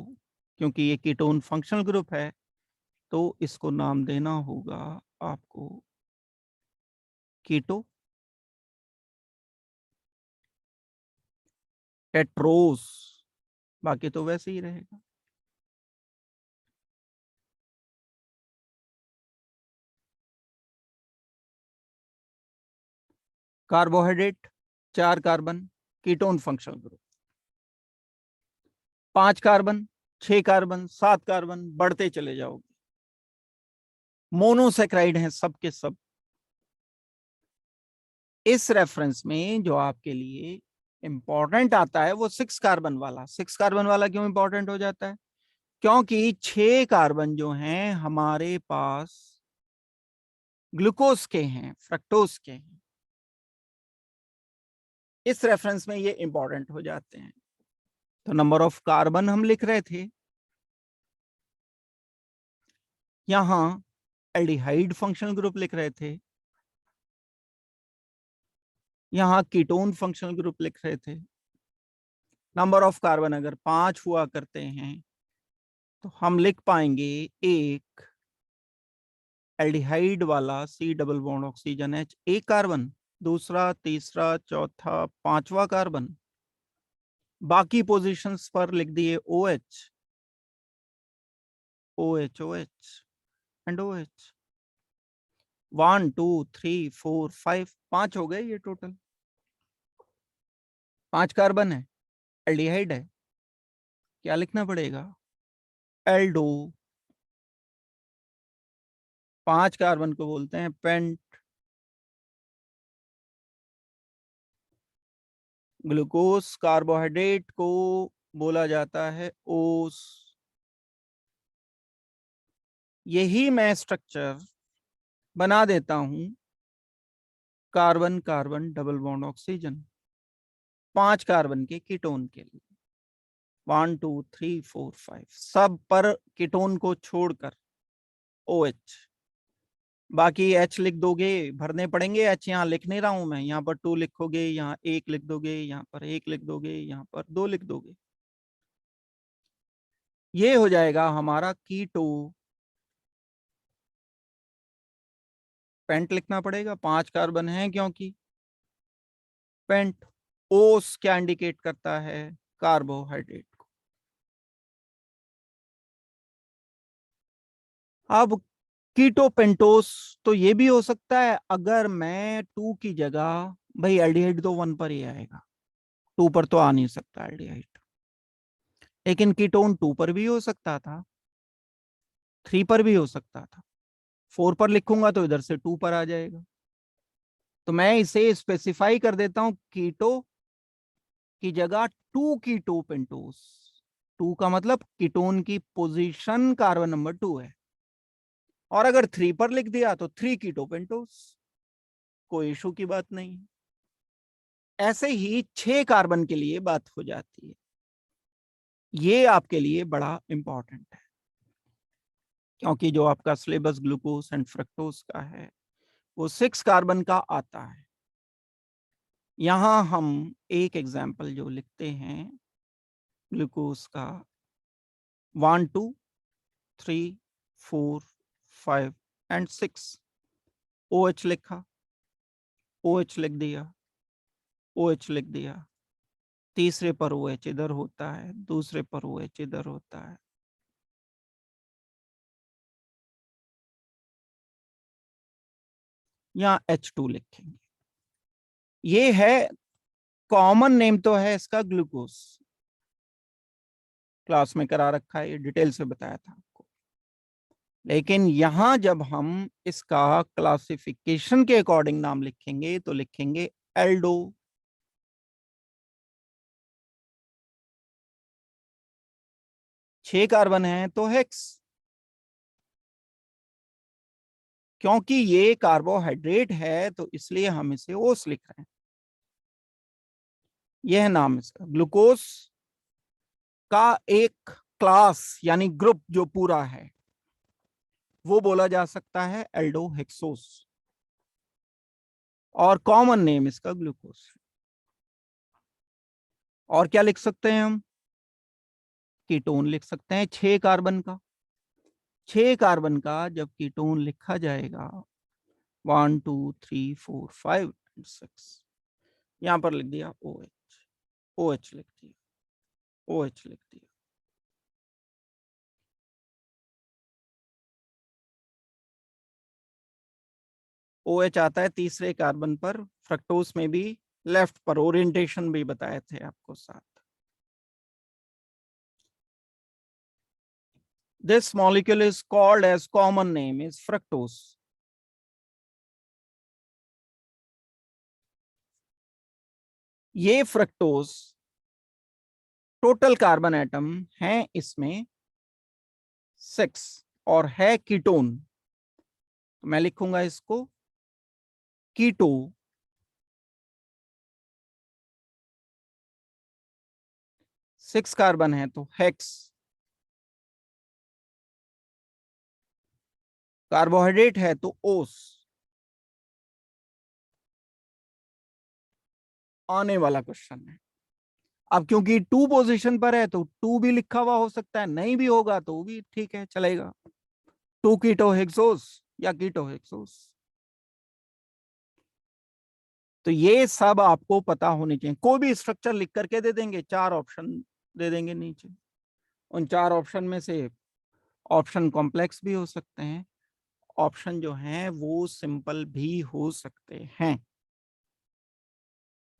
क्योंकि ये कीटोन फंक्शनल ग्रुप है, तो इसको नाम देना होगा आपको कीटो, टेट्रोस, बाकी तो वैसे ही रहेगा। Carbohydrate 4 carbon, ketone functional group, 5 carbon, 6 carbon, 7 carbon, बढ़ते चले जाओगे, मोनोसेक्राइड हैं सब के सब। इस रेफरेंस में जो आपके लिए इंपॉर्टेंट आता है वो 6 कार्बन वाला। 6 कार्बन वाला क्यों इंपॉर्टेंट हो जाता है? क्योंकि 6 कार्बन जो हैं हमारे पास ग्लूकोज के हैं, फ्रक्टोज के हैं। इस रेफरेंस में ये इंपॉर्टेंट हो जाते हैं। तो नंबर ऑफ कार्बन हम लिख रहे थे, यहां एल्डिहाइड फंक्शनल ग्रुप लिख रहे थे, यहां कीटोन फंक्शनल ग्रुप लिख रहे थे। नंबर ऑफ कार्बन अगर 5 हुआ करते हैं तो हम लिख पाएंगे एक एल्डिहाइड वाला C double bond oxygen H, एक कार्बन, दूसरा, तीसरा, चौथा, पांचवा कार्बन, बाकी पोजीशंस पर लिख दिए OH, OH, OH and OH। 1 2 3 4 5, 5 हो गए ये टोटल। 5 कार्बन है, एल्डिहाइड है, क्या लिखना पड़ेगा? एल्डो। 5 कार्बन को बोलते हैं पेंट। ग्लूकोज कार्बोहाइड्रेट को बोला जाता है ओस। यही मैं स्ट्रक्चर बना देता हूं carbon carbon double bond oxygen 5 carbon के कीटोन के लिए। 1 2 3 4 5 सब पर कीटोन को छोड़कर OH, बाकी H लिख दोगे, भरने पड़ेंगे H। यहाँ लिख नहीं रहा हूं मैं, यहाँ पर 2 लिखोगे, यहाँ 1 लिख दोगे, यहाँ पर 1 लिख दोगे, यहाँ पर 2 लिख दोगे। ये हो जाएगा हमारा कीटो। पेंट लिखना पड़ेगा, 5 कार्बन है क्योंकि पेंट। ओस क्या इंडिकेट करता है? कार्बोहाइड्रेट को। अब कीटो पेंटोस तो ये भी हो सकता है, अगर मैं 2 की जगह, भाई एल्डिहाइड तो 1 पर ही आएगा, 2 पर तो आ नहीं सकता एल्डिहाइड, लेकिन कीटोन 2 पर भी हो सकता था, 3 पर भी हो सकता था, 4 पर लिखूंगा तो इधर से 2 पर आ जाएगा। तो मैं इसे स्पेसिफाई कर देता हूं, कीटो की जगह 2 कीटो पेंटोस। 2 का मतलब कीटोन की पोजीशन कार्बन नंबर 2 है, और अगर 3 पर लिख दिया तो 3 कीटो पेंटोस, कोई इशू की बात नहीं। ऐसे ही 6 कार्बन के लिए बात हो जाती है। ये आपके लिए बड़ा इंपॉर्टेंट है, क्योंकि जो आपका सिलेबस ग्लूकोज एंड फ्रक्टोज का है वो 6 कार्बन का आता है। यहां हम एक एग्जाम्पल जो लिखते हैं ग्लूकोज का, 1 2 3 4 5 एंड 6, OH लिखा, OH लिख दिया, OH लिख दिया। तीसरे पर OH इधर होता है, दूसरे पर OH इधर होता है। यहाँ H2 लिखेंगे। ये है कॉमन नेम, तो है इसका ग्लूकोज, क्लास में करा रखा है, ये डिटेल से बताया था आपको। लेकिन यहां जब हम इसका क्लासिफिकेशन के अकॉर्डिंग नाम लिखेंगे तो लिखेंगे एल्डो। 6 कार्बन है तो हेक्स, क्योंकि ये कार्बोहाइड्रेट है तो इसलिए हम इसे ओस लिख रहे हैं। यह नाम इसका ग्लूकोज का एक क्लास यानी ग्रुप जो पूरा है वो बोला जा सकता है एल्डो हेक्सोस, और कॉमन नेम इसका ग्लूकोज। और क्या लिख सकते हैं हम, कीटोन लिख सकते हैं 6 कार्बन का। 6 कार्बन का जब कीटोन लिखा जाएगा 1 2 3 4 5 6, यहां पर लिख दिया OH, OH लिख दिया, OH लिख दिया। OH आता है तीसरे कार्बन पर, फ्रक्टोज में भी लेफ्ट पर, ओरिएंटेशन भी बताए थे आपको साथ। This molecule is called as common name is fructose. ये फ्रक्टोज टोटल कार्बन एटम है इसमें 6 और है कीटोन, तो मैं लिखूंगा इसको कीटो। 6 कार्बन है तो हेक्स, कार्बोहाइड्रेट है तो ओस। आने वाला क्वेश्चन है, अब क्योंकि 2 पोजीशन पर है तो 2 भी लिखा हुआ हो सकता है, नहीं भी होगा तो भी ठीक है, चलेगा। 2 कीटो हेक्सोस या कीटो हेक्सोस। तो ये सब आपको पता होने चाहिए। कोई भी स्ट्रक्चर लिख करके दे देंगे, 4 ऑप्शन दे देंगे नीचे, उन 4 ऑप्शन में से ऑप्शन कॉम्प्लेक्स भी हो सकते हैं, ऑप्शन जो हैं वो सिंपल भी हो सकते हैं।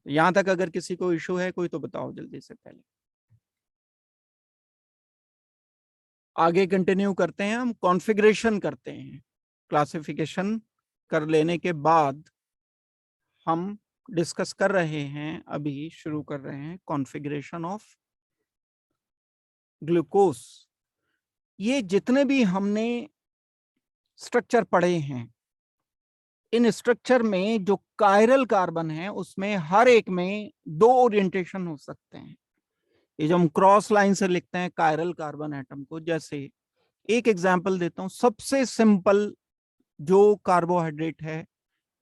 यहां तक अगर किसी को इशू है कोई तो बताओ जल्दी से पहले। आगे कंटिन्यू करते हैं, हम कॉन्फ़िगरेशन करते हैं। क्लासिफिकेशन कर लेने के बाद हम डिस्कस कर रहे हैं, अभी शुरू कर रहे हैं कॉन्फ़िगरेशन ऑफ ग्लूकोज। ये जितने भी हमने स्ट्रक्चर पढ़े हैं, इन स्ट्रक्चर में जो कायरल कार्बन है उसमें हर एक में 2 ओरिएंटेशन हो सकते हैं। ये जो हम क्रॉस लाइन से लिखते हैं कायरल कार्बन एटम को, जैसे एक एग्जांपल देता हूं, सबसे सिंपल जो कार्बोहाइड्रेट है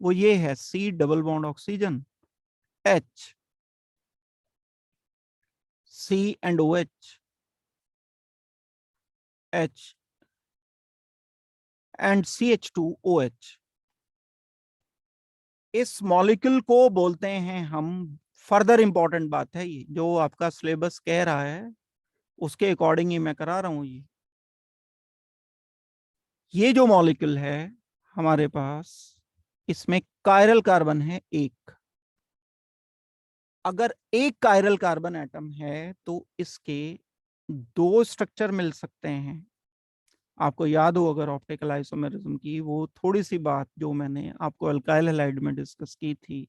वो ये है, C double bond oxygen H, C and OH, H and CH2OH। इस मॉलिक्यूल को बोलते हैं हम, फर्दर इंपॉर्टेंट बात है ये, जो आपका सिलेबस कह रहा है उसके अकॉर्डिंग ही मैं करा रहा हूं। ये जो मॉलिक्यूल है हमारे पास, इसमें कायरल कार्बन है एक। अगर एक कायरल कार्बन एटम है तो इसके 2 स्ट्रक्चर मिल सकते हैं। आपको याद हो अगर ऑप्टिकल आइसोमेरिज्म की वो थोड़ी सी बात जो मैंने आपको अल्काइल हैलाइड में डिस्कस की थी,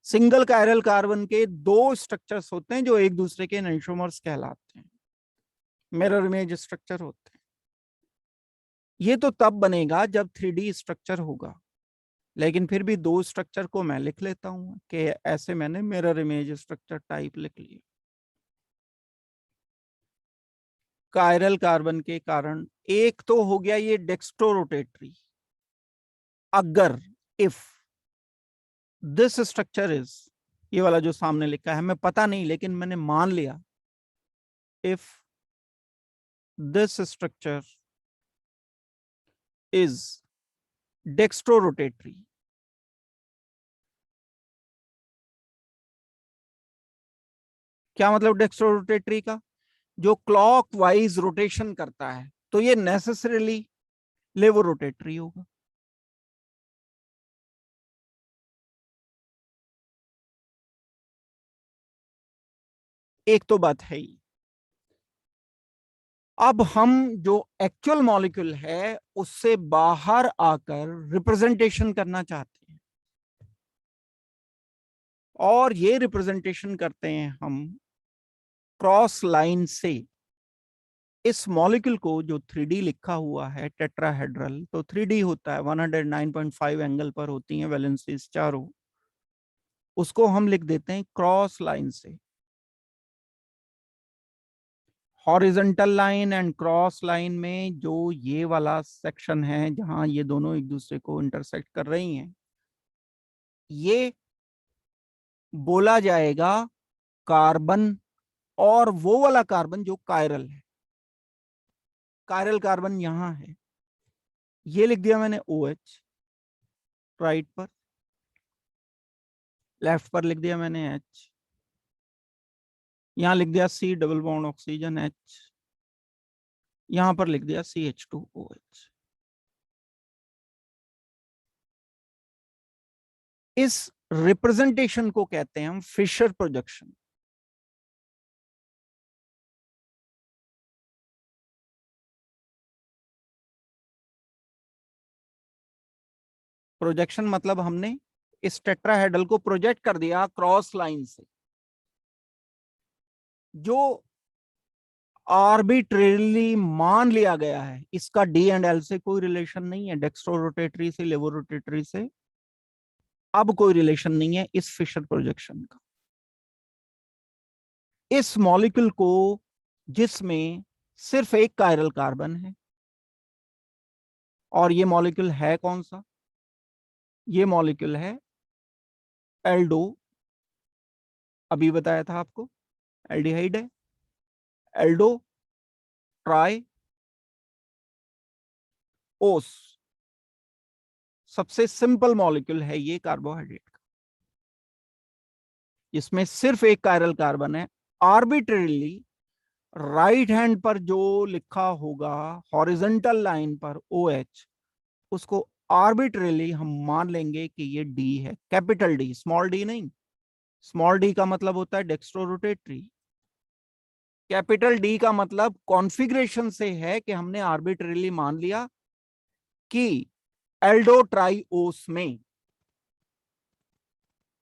सिंगल कायरल कार्बन के दो स्ट्रक्चर्स होते हैं जो एक दूसरे के एंटिओमर्स कहलाते हैं, मिरर इमेज स्ट्रक्चर होते हैं। ये तो तब बनेगा जब 3D स्ट्रक्चर होगा, लेकिन फिर भी दो स्ट्रक्चर को मैं लिख लेता हूं कि ऐसे मैंने मिरर इमेज स्ट्रक्चर टाइप लिख लिया। कायरल कार्बन के कारण एक तो हो गया ये डेक्स्ट्रोरोटेटरी, अगर इफ दिस स्ट्रक्चर इज, ये वाला जो सामने लिखा है, मैं पता नहीं लेकिन मैंने मान लिया, if this structure is dextrorotatory, क्या मतलब डेक्स्ट्रोरोटेटरी का? जो क्लॉक वाइज रोटेशन करता है, तो ये नेसेसरीली लेवो रोटेटरी होगा। एक तो बात है ही। अब हम जो एक्चुअल मॉलिक्यूल है उससे बाहर आकर रिप्रेजेंटेशन करना चाहते हैं, और ये रिप्रेजेंटेशन करते हैं हम क्रॉस लाइन से। इस मॉलिक्यूल को जो 3D लिखा हुआ है टेट्राहेड्रल, तो 3D होता है, 109.5 एंगल पर होती हैं वैलेंसीज चारों, उसको हम लिख देते हैं क्रॉस लाइन से। Horizontal line and cross line में जो ये वाला सेक्शन है जहां ये दोनों एक दूसरे को इंटरसेक्ट कर रही हैं, ये बोला जाएगा कार्बन, और वो वाला कार्बन जो कायरल है, कायरल कार्बन यहां है, ये लिख दिया मैंने OH राइट पर, लेफ्ट पर लिख दिया मैंने H, यहां लिख दिया C double bond oxygen H, यहां पर लिख दिया CH2OH। इस रिप्रेजेंटेशन को कहते हैं हम फिशर प्रोजेक्शन। प्रोजेक्शन मतलब हमने इस टेट्राहेड्रल को प्रोजेक्ट कर दिया क्रॉस लाइन से, जो आर्बिट्रेरली मान लिया गया है इसका डी एंड एल से कोई रिलेशन नहीं है, डेक्स्ट्रोरोटेटरी से लेवोरोटेटरी से अब कोई रिलेशन नहीं है इस फिशर प्रोजेक्शन का। इस मॉलिक्यूल को जिसमें सिर्फ एक कायरल कार्बन है, और ये मॉलिक्यूल है कौन सा? ये मॉलिक्यूल है एल्डो, अभी बताया था आपको, एल्डिहाइड है, एल्डो ट्राई ओस। सबसे सिंपल मॉलिक्यूल है ये कार्बोहाइड्रेट का, इसमें सिर्फ एक कायरल कार्बन है। आर्बिट्रेरली राइट हैंड पर जो लिखा होगा हॉरिजॉन्टल लाइन पर OH, उसको आर्बिट्रेरली हम मान लेंगे कि ये डी है, कैपिटल डी, स्मॉल डी नहीं। स्मॉल डी का मतलब होता है डेक्स्ट्रोरोटेटरी, कैपिटल डी का मतलब कॉन्फ़िगरेशन से है कि हमने आर्बिट्रेरली मान लिया कि एल्डोट्राइओस में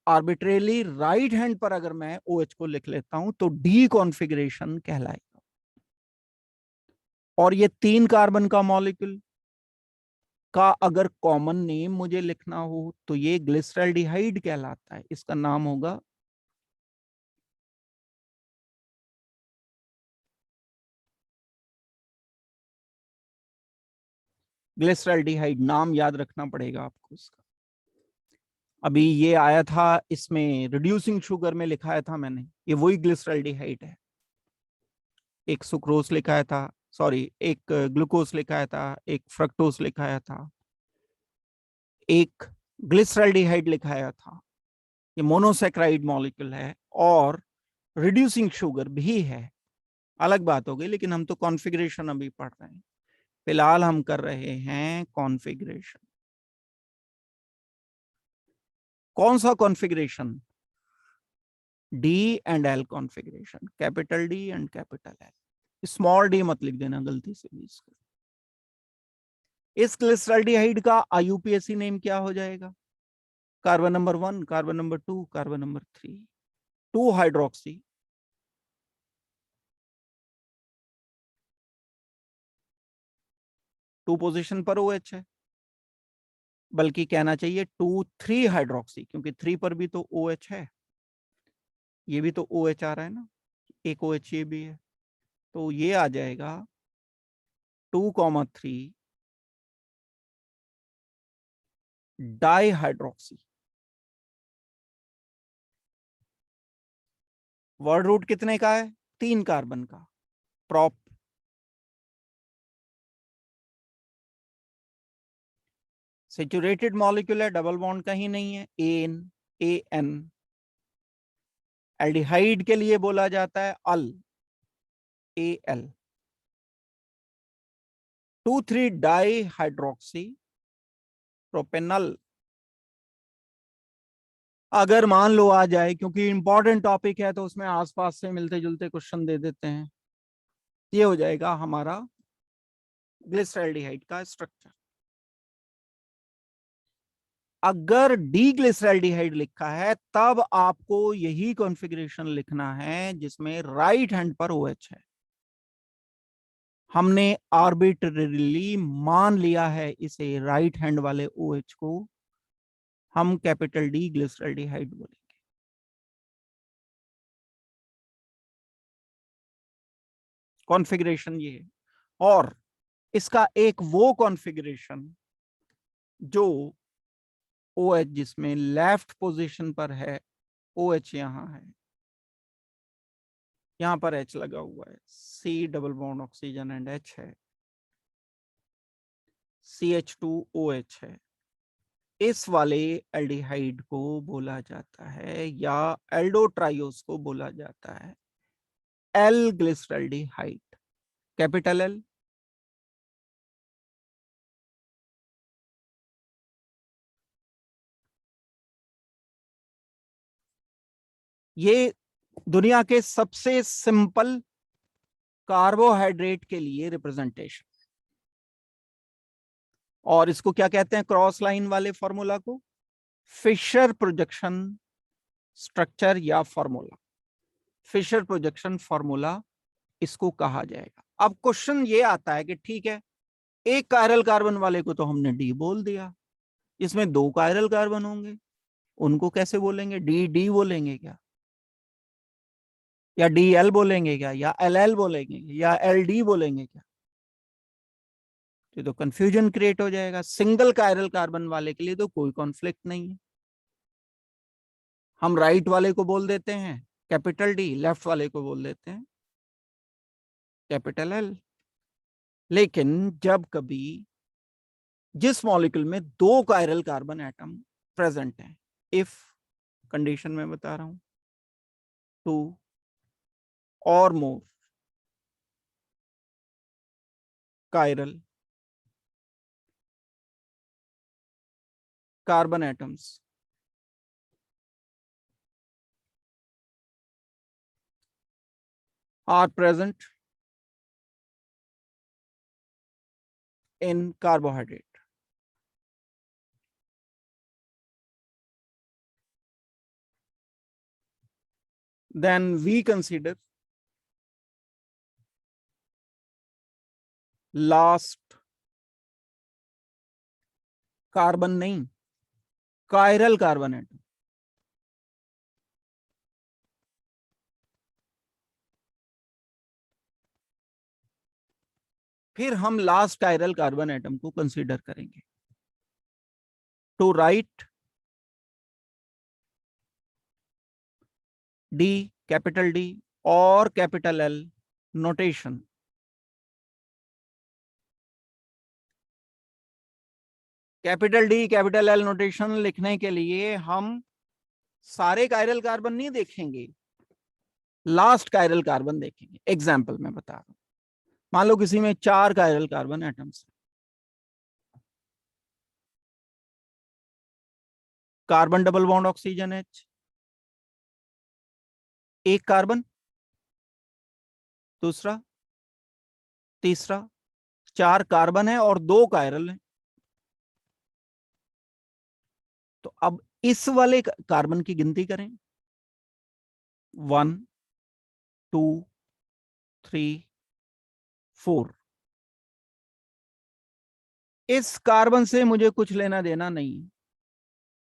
आर्बिट्रेरली राइट हैंड पर अगर मैं OH को लिख लेता हूं तो डी कॉन्फ़िगरेशन कहलाएगा। और ये 3 कार्बन का मॉलिक्यूल का अगर कॉमन नेम मुझे लिखना हो तो ये ग्लिसरॉल्डिहाइड कहलाता है, इसका नाम होगा ग्लिसरॉल्डिहाइड। नाम याद रखना पड़ेगा आपको इसका। अभी ये आया था इसमें रिड्यूसिंग शुगर में लिखाया था मैंने, ये वही ग्लिसरॉल्डिहाइड है। एक सुक्रोज लिखाया था, सॉरी एक ग्लूकोज लिखाया था, एक फ्रक्टोज लिखाया था, एक ग्लिसरॉल्डिहाइड लिखाया था। ये मोनोसेक्राइड मॉलिक्यूल है और रिड्यूसिंग शुगर भी है, अलग बात हो गई, लेकिन हम तो कॉन्फ़िगरेशन अभी पढ़ रहे हैं, फिलहाल हम कर रहे हैं कॉन्फ़िगरेशन। कौन सा configuration? D and L configuration, capital D and capital L. Small D मत लिख देना गलती से भी इसको। इस ग्लिसरॉल्डिहाइड का आईयूपीएसी नेम क्या हो जाएगा? Carbon number 1, carbon number 2, carbon number 3, 2 hydroxy, 2 position पर OH है, बल्कि कहना चाहिए 2 3 हाइड्रोक्सी, क्योंकि 3 पर भी तो OH है, ये भी तो OH आ रहा है ना, एक OH ये भी है, तो ये आ जाएगा 2,3 डाई हाइड्रोक्सी। वर्ड रूट कितने का है? 3 कार्बन का। प्रॉप सेचुरेटेड मॉलिक्यूल है, डबल बॉन्ड कहीं नहीं है, एन AN। एल्डिहाइड के लिए बोला जाता है अल, AL। 2,3 di hydroxy propanal. अगर मान लो आ जाए, क्योंकि इंपॉर्टेंट टॉपिक है तो उसमें आसपास से मिलते जुलते क्वेश्चन दे देते हैं, ये हो जाएगा हमारा ग्लिसरॉल्डिहाइड का स्ट्रक्चर। अगर डीग्लिसरॉल्डिहाइड लिखा है तब आपको यही कॉन्फ़िगरेशन लिखना है जिसमें राइट हैंड पर OH है। हमने आर्बिट्रेरीली मान लिया है इसे राइट हैंड वाले OH को, हम कैपिटल D ग्लिसरॉल्डिहाइड बोलेंगे। कॉन्फ़िगरेशन ये है। और इसका एक वो कॉन्फ़िगरेशन जो OH जिसमें लेफ्ट पोजीशन पर है, OH यहां है, यहां पर H लगा हुआ है, C double bond oxygen and H है, CH2OH है। इस वाले एल्डिहाइड को बोला जाता है, या एल्डोट्राइओस को बोला जाता है एल ग्लिसरॉल्डिहाइड, कैपिटल L। ये दुनिया के सबसे सिंपल कार्बोहाइड्रेट के लिए रिप्रेजेंटेशन, और इसको क्या कहते हैं क्रॉस लाइन वाले फॉर्मूला को? फिशर प्रोजेक्शन स्ट्रक्चर या फॉर्मूला, फिशर प्रोजेक्शन फॉर्मूला इसको कहा जाएगा। अब क्वेश्चन ये आता है कि ठीक है, एक कायरल कार्बन वाले को तो हमने डी बोल दिया, इसमें 2 कायरल कार्बन होंगे, उनको कैसे बोलेंगे? डी डी बोलेंगे क्या, या DL बोलेंगे क्या, या LL बोलेंगे, या LD बोलेंगे क्या? तो कंफ्यूजन क्रिएट हो जाएगा। सिंगल कायरल कार्बन वाले के लिए तो कोई कॉन्फ्लिक्ट नहीं है, हम राइट वाले को बोल देते हैं कैपिटल D, लेफ्ट वाले को बोल देते हैं कैपिटल L। लेकिन जब कभी जिस मॉलिक्यूल में 2 कायरल कार्बन एटम प्रेजेंट हैं, इफ कंडीशन में बता रहा हूं, 2 or more chiral carbon atoms are present in carbohydrate, then we consider last carbon नहीं, कायरल कार्बन एटम। फिर हम लास्ट कायरल कार्बन एटम को कंसीडर करेंगे। To write D, capital D और capital L notation, capital D capital L नोटेशन लिखने के लिए हम सारे कायरल कार्बन नहीं देखेंगे, लास्ट कायरल कार्बन देखेंगे। एग्जाम्पल मैं बता रहा हूं, मान लो किसी में 4 chiral carbon atoms, carbon double bond oxygen H, एक कार्बन, दूसरा, तीसरा, 4 कार्बन है और 2 कायरल है, तो अब इस वाले कार्बन की गिनती करें, 1 2 3 4। इस कार्बन से मुझे कुछ लेना देना नहीं।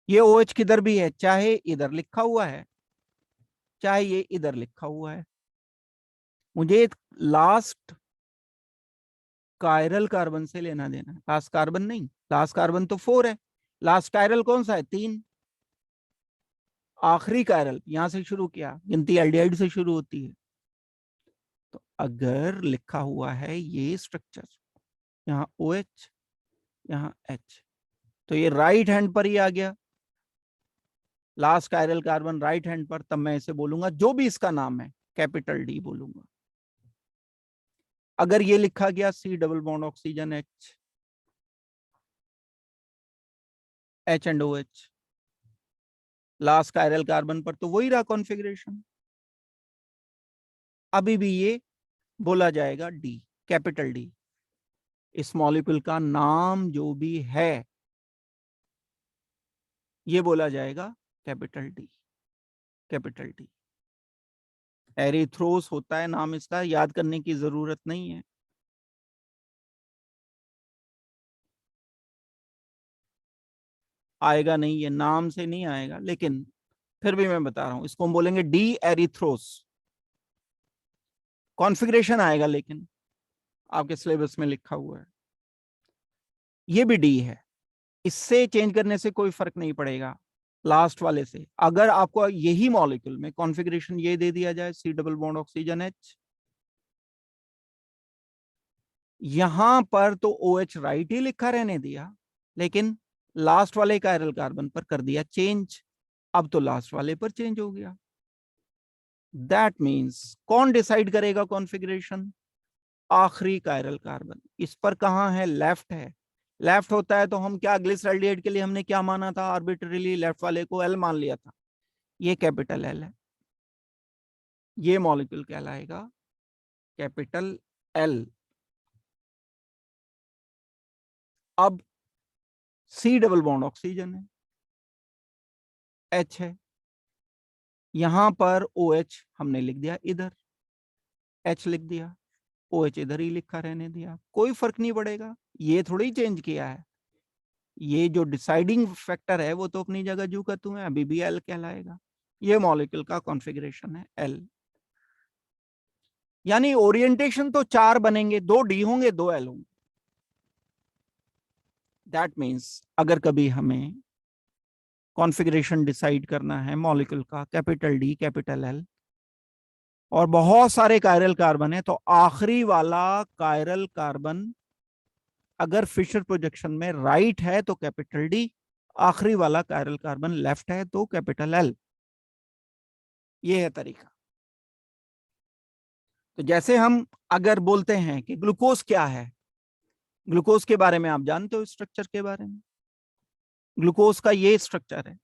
ये OH किधर भी है, चाहे इधर लिखा हुआ है चाहे ये इधर लिखा हुआ है, मुझे लास्ट कायरल कार्बन से लेना देना है। लास्ट कार्बन नहीं, लास्ट कार्बन तो 4 है। लास्ट कायरल कौन सा है, 3। आखिरी कायरल यहां से शुरू किया, गिनती एल्डिहाइड से शुरू होती है। तो अगर लिखा हुआ है ये स्ट्रक्चर, यहाँ OH यहाँ H, तो ये राइट हैंड पर ही आ गया, last chiral carbon right hand पर। तब मैं इसे बोलूंगा, जो भी इसका नाम है, कैपिटल D बोलूंगा। अगर ये लिखा गया C double bond oxygen H and OH last chiral carbon पर, तो वही रहा कॉन्फ़िगरेशन। अभी भी ये बोला जाएगा D, कैपिटल D। इस मॉलिक्यूल का नाम जो भी है ये बोला जाएगा capital D, capital D। Erythrose होता है नाम इसका, याद करने की जरूरत नहीं है। आएगा नहीं, ये नाम से नहीं आएगा, लेकिन फिर भी मैं बता रहा हूं, इसको हम बोलेंगे डी एरिथ्रोस। कॉन्फ़िगरेशन आएगा लेकिन आपके सिलेबस में लिखा हुआ है, ये भी डी है। इससे चेंज करने से कोई फर्क नहीं पड़ेगा लास्ट वाले से। अगर आपको यही मॉलिक्यूल में कॉन्फ़िगरेशन ये दे दिया जाए, C double bond oxygen H, यहां पर तो OH राइट ही लिखा रहने दिया, लेकिन लास्ट वाले कायरल कार्बन पर कर दिया चेंज। अब तो लास्ट वाले पर चेंज हो गया। दैट मीन्स कौन डिसाइड करेगा कॉन्फ़िगरेशन, आखिरी कायरल कार्बन। इस पर कहां है, लेफ्ट है। लेफ्ट होता है तो हम क्या, ग्लिसरॉल्डिहाइड के लिए हमने क्या माना था, आर्बिट्ररीली लेफ्ट वाले को L मान लिया था। ये कैपिटल L है, ये मॉलिक्यूल कहलाएगा कैपिटल L। अब C डबल बॉन्ड ऑक्सीजन है, H है, यहां पर OH हमने लिख दिया इधर, H लिख दिया, OH इधर ही लिखा रहने दिया, कोई फर्क नहीं पड़ेगा। ये थोड़ी चेंज किया है, ये जो डिसाइडिंग फैक्टर है वो तो अपनी जगह जू का तू है, अभी भी L कहलाएगा। ये मॉलिक्यूल का कॉन्फ़िगरेशन है L। यानी ओरिएंटेशन तो 4 बनेंगे, 2 D होंगे 2 L होंगे। दैट मीन्स अगर कभी हमें कॉन्फ़िगरेशन डिसाइड करना है मॉलिक्यूल का, कैपिटल D कैपिटल L, और बहुत सारे कायरल कार्बन है, तो आखिरी वाला कायरल कार्बन अगर फिशर प्रोजेक्शन में राइट है तो कैपिटल D, आखिरी वाला कायरल कार्बन लेफ्ट है तो कैपिटल L। ये है तरीका। तो जैसे हम अगर बोलते हैं कि ग्लूकोज क्या है, ग्लूकोज के बारे में आप जानते हो, स्ट्रक्चर के बारे में, ग्लूकोज का ये स्ट्रक्चर है,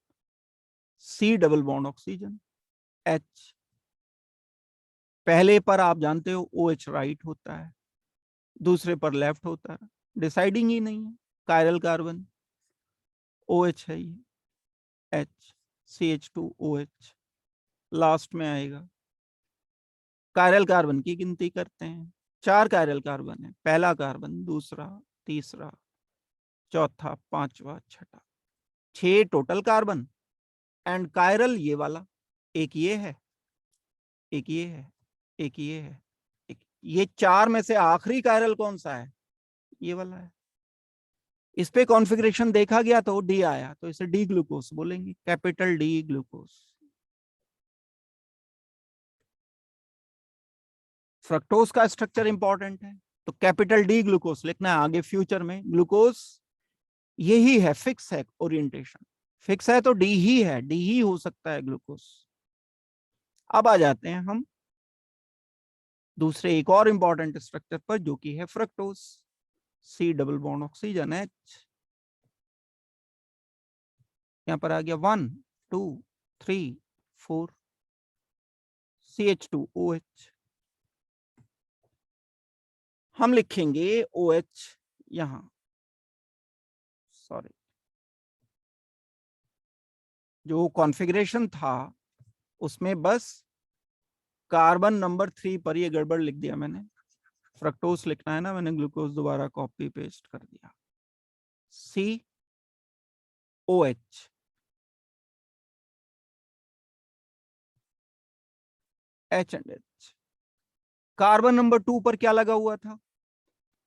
C double bond oxygen H, पहले पर आप जानते हो OH राइट होता है, दूसरे पर लेफ्ट होता है, डिसाइडिंग ही नहीं है। कायरल कार्बन OH है, ये H CH2OH लास्ट में आएगा। कायरल कार्बन की गिनती करते हैं, 4 कायरल कार्बन है, पहला कार्बन, दूसरा, तीसरा, चौथा, पांचवा, छठा, 6 टोटल कार्बन। एंड कायरल ये वाला, एक ये है, एक ये है, एक ये है, एक ये 4 में से आखिरी कायरल कौन सा है, ये वाला है। इस पे कॉन्फ़िगरेशन देखा गया तो डी आया, तो इसे डी ग्लूकोज बोलेंगे, कैपिटल डी ग्लूकोज। फ्रक्टोज का स्ट्रक्चर इंपॉर्टेंट है, तो कैपिटल डी ग्लूकोज लिखना है आगे फ्यूचर में। ग्लूकोज यही है, फिक्स है ओरिएंटेशन, फिक्स है तो डी ही है, डी ही हो सकता है ग्लूकोज। अब आ जाते हैं हम दूसरे एक और इंपॉर्टेंट स्ट्रक्चर पर, जो कि है fructose, C double bond oxygen H, यहां पर आ गया 1 2 3 4 CH2OH। हम लिखेंगे OH यहां, सॉरी जो कॉन्फ़िगरेशन था उसमें बस कार्बन नंबर 3 पर ये गड़बड़ लिख दिया मैंने, फ्रक्टोज लिखना है ना, मैंने ग्लूकोज दोबारा कॉपी पेस्ट कर दिया, COH, H and H। Carbon number 2 पर क्या लगा हुआ था?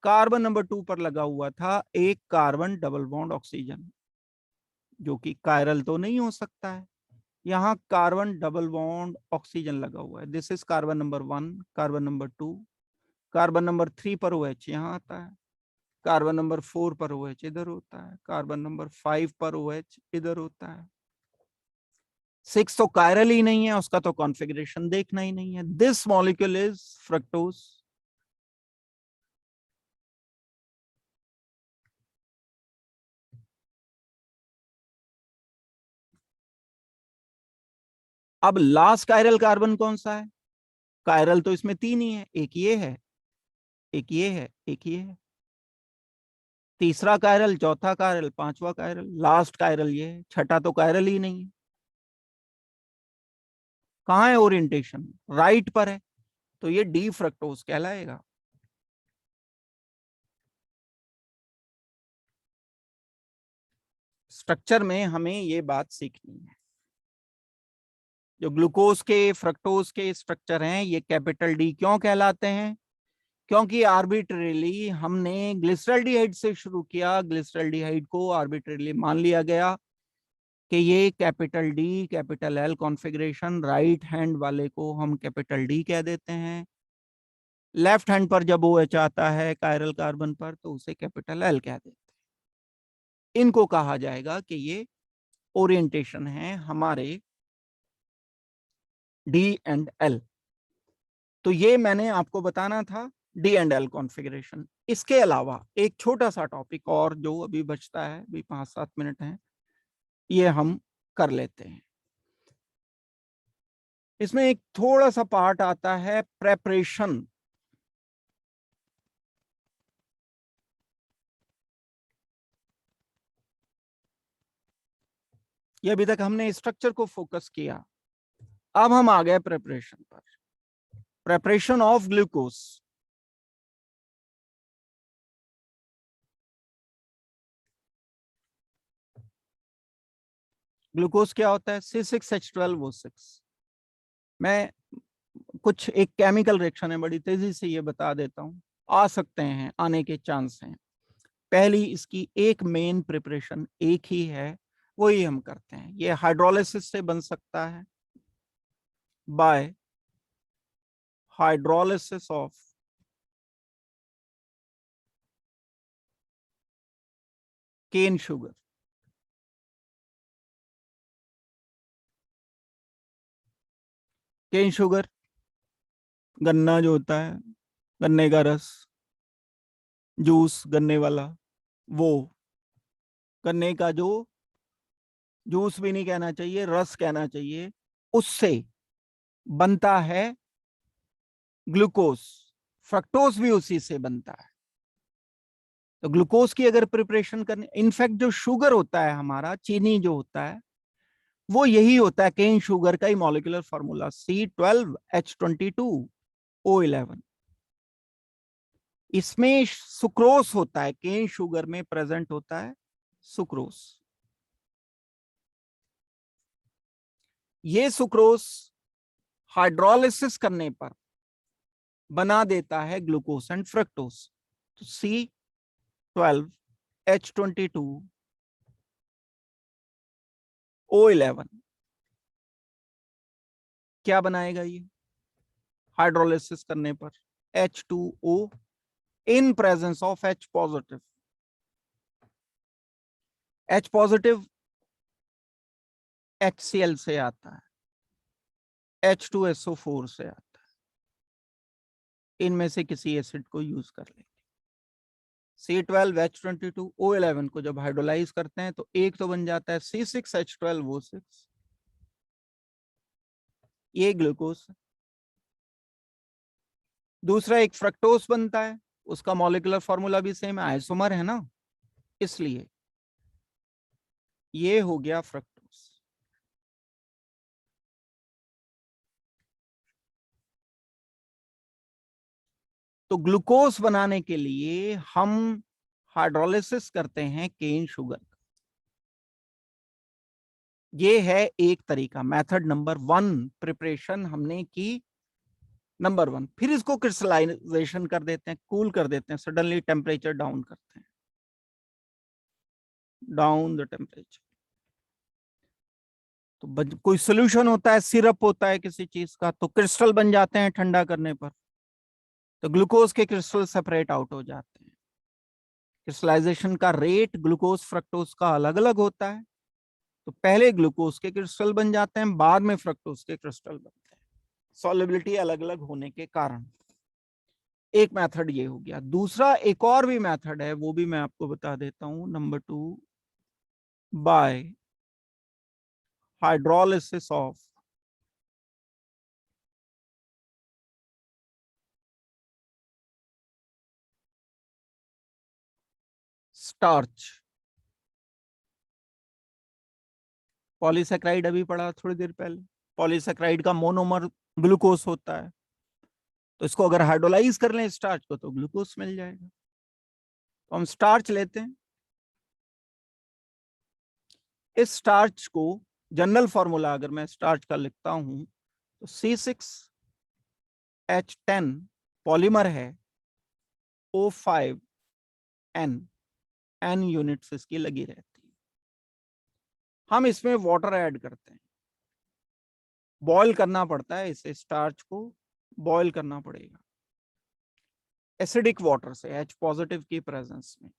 कार्बन नंबर 2 पर लगा हुआ था एक कार्बन डबल बॉन्ड ऑक्सीजन, जो कि कायरल तो नहीं हो सकता है। यहाँ कार्बन डबल बॉन्ड ऑक्सीजन लगा हुआ है, this is carbon number 1, carbon number 2, carbon number 3 पर OH यहाँ आता है, कार्बन नंबर 4 पर OH इधर होता है, कार्बन नंबर 5 पर OH इधर होता है। 6 तो कायरल ही नहीं है, उसका तो कॉन्फ़िगरेशन देखना ही नहीं है। This molecule is fructose. अब लास्ट कायरल कार्बन कौन सा है? कायरल तो इसमें 3 ही है, एक ये है, एक ये है, एक ये है। तीसरा कायरल, चौथा कायरल, पांचवा कायरल, लास्ट कायरल ये है, छठा तो कायरल ही नहीं है। कहाँ है ओरिएंटेशन? राइट पर है, तो ये डी फ्रक्टोज कहलाएगा। स्ट्रक्चर में हमें ये बात सीखनी है, जो ग्लूकोज के फ्रक्टोज के स्ट्रक्चर हैं ये कैपिटल डी क्यों कहलाते हैं? क्योंकि आर्बिट्रेरली हमने ग्लिसरॉल्डिहाइड से शुरू किया, ग्लिसरॉल्डिहाइड को आर्बिट्रेरली मान लिया गया कि ये capital D capital L configuration, right hand वाले को हम कैपिटल डी कह देते हैं, लेफ्ट हैंड पर जब OH आता है कायरल कार्बन पर तो उसे कैपिटल एल कह देते हैं। इनको कहा जाएगा कि ये ओरिएंटेशन है हमारे डी एंड एल। तो ये मैंने आपको बताना था डी एंड एल कॉन्फ़िगरेशन। इसके अलावा एक छोटा सा टॉपिक और जो अभी बचता है, अभी 5-7 मिनट हैं, ये हम कर लेते हैं। इसमें एक थोड़ा सा पार्ट आता है प्रेपरेशन। ये अभी तक हमने स्ट्रक्चर को फोकस किया, अब हम आ गए प्रेपरेशन पर। Preparation of glucose. ग्लूकोज क्या होता है? C6H12O6। मैं कुछ एक केमिकल रिएक्शन है, बड़ी तेजी से ये बता देता हूं, आ सकते हैं, आने के चांस हैं। पहली इसकी एक मेन प्रिपरेशन एक ही है, वही हम करते हैं। ये हाइड्रोलिसिस से बन सकता है, by hydrolysis of cane sugar. Cane sugar, गन्ना जो होता है, गन्ने का रस, जूस गन्ने वाला, वो गन्ने का जो जूस भी नहीं कहना चाहिए, रस कहना चाहिए, उससे बनता है ग्लूकोज। फ्रक्टोज भी उसी से बनता है। तो ग्लूकोज की अगर प्रिपरेशन करने, इनफैक्ट जो शुगर होता है हमारा, चीनी जो होता है, वो यही होता है केन शुगर का ही मॉलिक्यूलर फॉर्मूला, C12H22O11। इसमें सुक्रोस होता है, केन शुगर में प्रेजेंट होता है सुक्रोस। ये सुक्रोस हाइड्रोलिसिस करने पर बना देता है ग्लूकोज एंड फ्रक्टोज। तो C12H22O11 क्या बनाएगा ये हाइड्रोलिसिस करने पर? H2O in presence of H positive. H positive HCl से आता है, H2SO4 से आता है, इनमें से किसी एसिड को यूज कर लेंगे। C12H22O11 को जब हाइड्रोलाइज करते हैं तो एक तो बन जाता है C6H12O6, ये ग्लूकोज। दूसरा एक फ्रक्टोज बनता है, उसका मॉलिक्यूलर फॉर्मूला भी सेम है, आइसोमर है ना, इसलिए ये हो गया फ्रक्टोज। तो ग्लूकोज बनाने के लिए हम हाइड्रोलिसिस करते हैं केन शुगर। ये है एक तरीका, मेथड नंबर 1 प्रिपरेशन हमने की, नंबर 1। फिर इसको क्रिस्टलाइजेशन कर देते हैं, कूल कर देते हैं, सडनली टेम्परेचर डाउन करते हैं, डाउन द टेम्परेचर। तो कोई सोल्यूशन होता है, सिरप होता है किसी चीज का, तो क्रिस्टल बन जाते हैं ठंडा करने पर, तो ग्लूकोज के क्रिस्टल सेपरेट आउट हो जाते हैं। क्रिस्टलाइजेशन का रेट ग्लूकोज फ्रक्टोज का अलग अलग होता है, तो पहले ग्लूकोज के क्रिस्टल बन जाते हैं, बाद में फ्रक्टोज के क्रिस्टल बनते हैं, सॉल्युबिलिटी अलग अलग होने के कारण। एक मेथड ये हो गया। दूसरा एक और भी मेथड है, वो भी मैं आपको बता देता हूं, number 2 bye hydrolysis of starch. Polysaccharide अभी पढ़ा थोड़ी देर पहले, पॉलीसेक्राइड का मोनोमर ग्लूकोज होता है, तो इसको अगर हाइड्रोलाइज कर लें स्टार्च को तो ग्लूकोज मिल जाएगा। तो हम स्टार्च लेते हैं, इस स्टार्च को जनरल फॉर्मूला अगर मैं स्टार्च का लिखता हूं तो C6H10 पॉलीमर है, O5N, N यूनिट्स इसकी लगी रहती है। हम इसमें वाटर ऐड करते हैं, बॉईल करना पड़ता है इसे, स्टार्च को बॉईल करना पड़ेगा एसिडिक वाटर से, H पॉजिटिव की प्रेजेंस में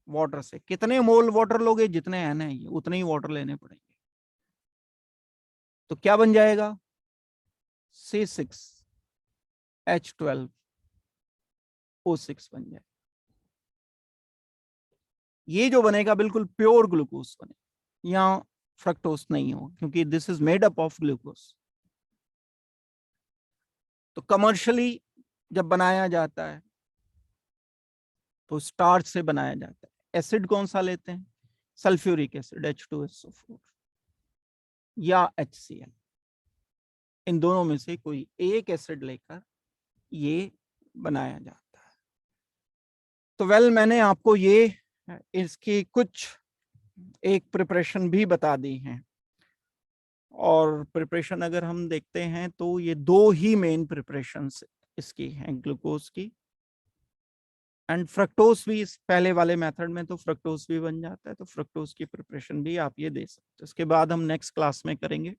वाटर से। कितने मोल वाटर लोगे, जितने N है उतने ही वाटर लेने पड़ेंगे। तो क्या बन जाएगा, C6H12O6 बन जाएगा। ये जो बनेगा बिल्कुल प्योर ग्लूकोज बनेगा, यहाँ फ्रक्टोज नहीं हो, क्योंकि this is made up of glucose. तो कमर्शियली जब बनाया जाता है तो स्टार्च से बनाया जाता है। एसिड कौन सा लेते हैं, सल्फ्यूरिक एसिड H2SO4 या HCl, इन दोनों में से कोई एक एसिड लेकर ये बनाया जाता है। तो मैंने आपको ये इसकी कुछ एक प्रिपरेशन भी बता दी है, और प्रिपरेशन अगर हम देखते हैं तो ये 2 ही मेन प्रिपरेशन इसकी हैं, ग्लूकोज की एंड फ्रक्टोज भी। इस पहले वाले मेथड में तो फ्रक्टोज भी बन जाता है, तो फ्रक्टोज की प्रिपरेशन भी आप ये दे सकते हैं। इसके बाद हम नेक्स्ट क्लास में करेंगे।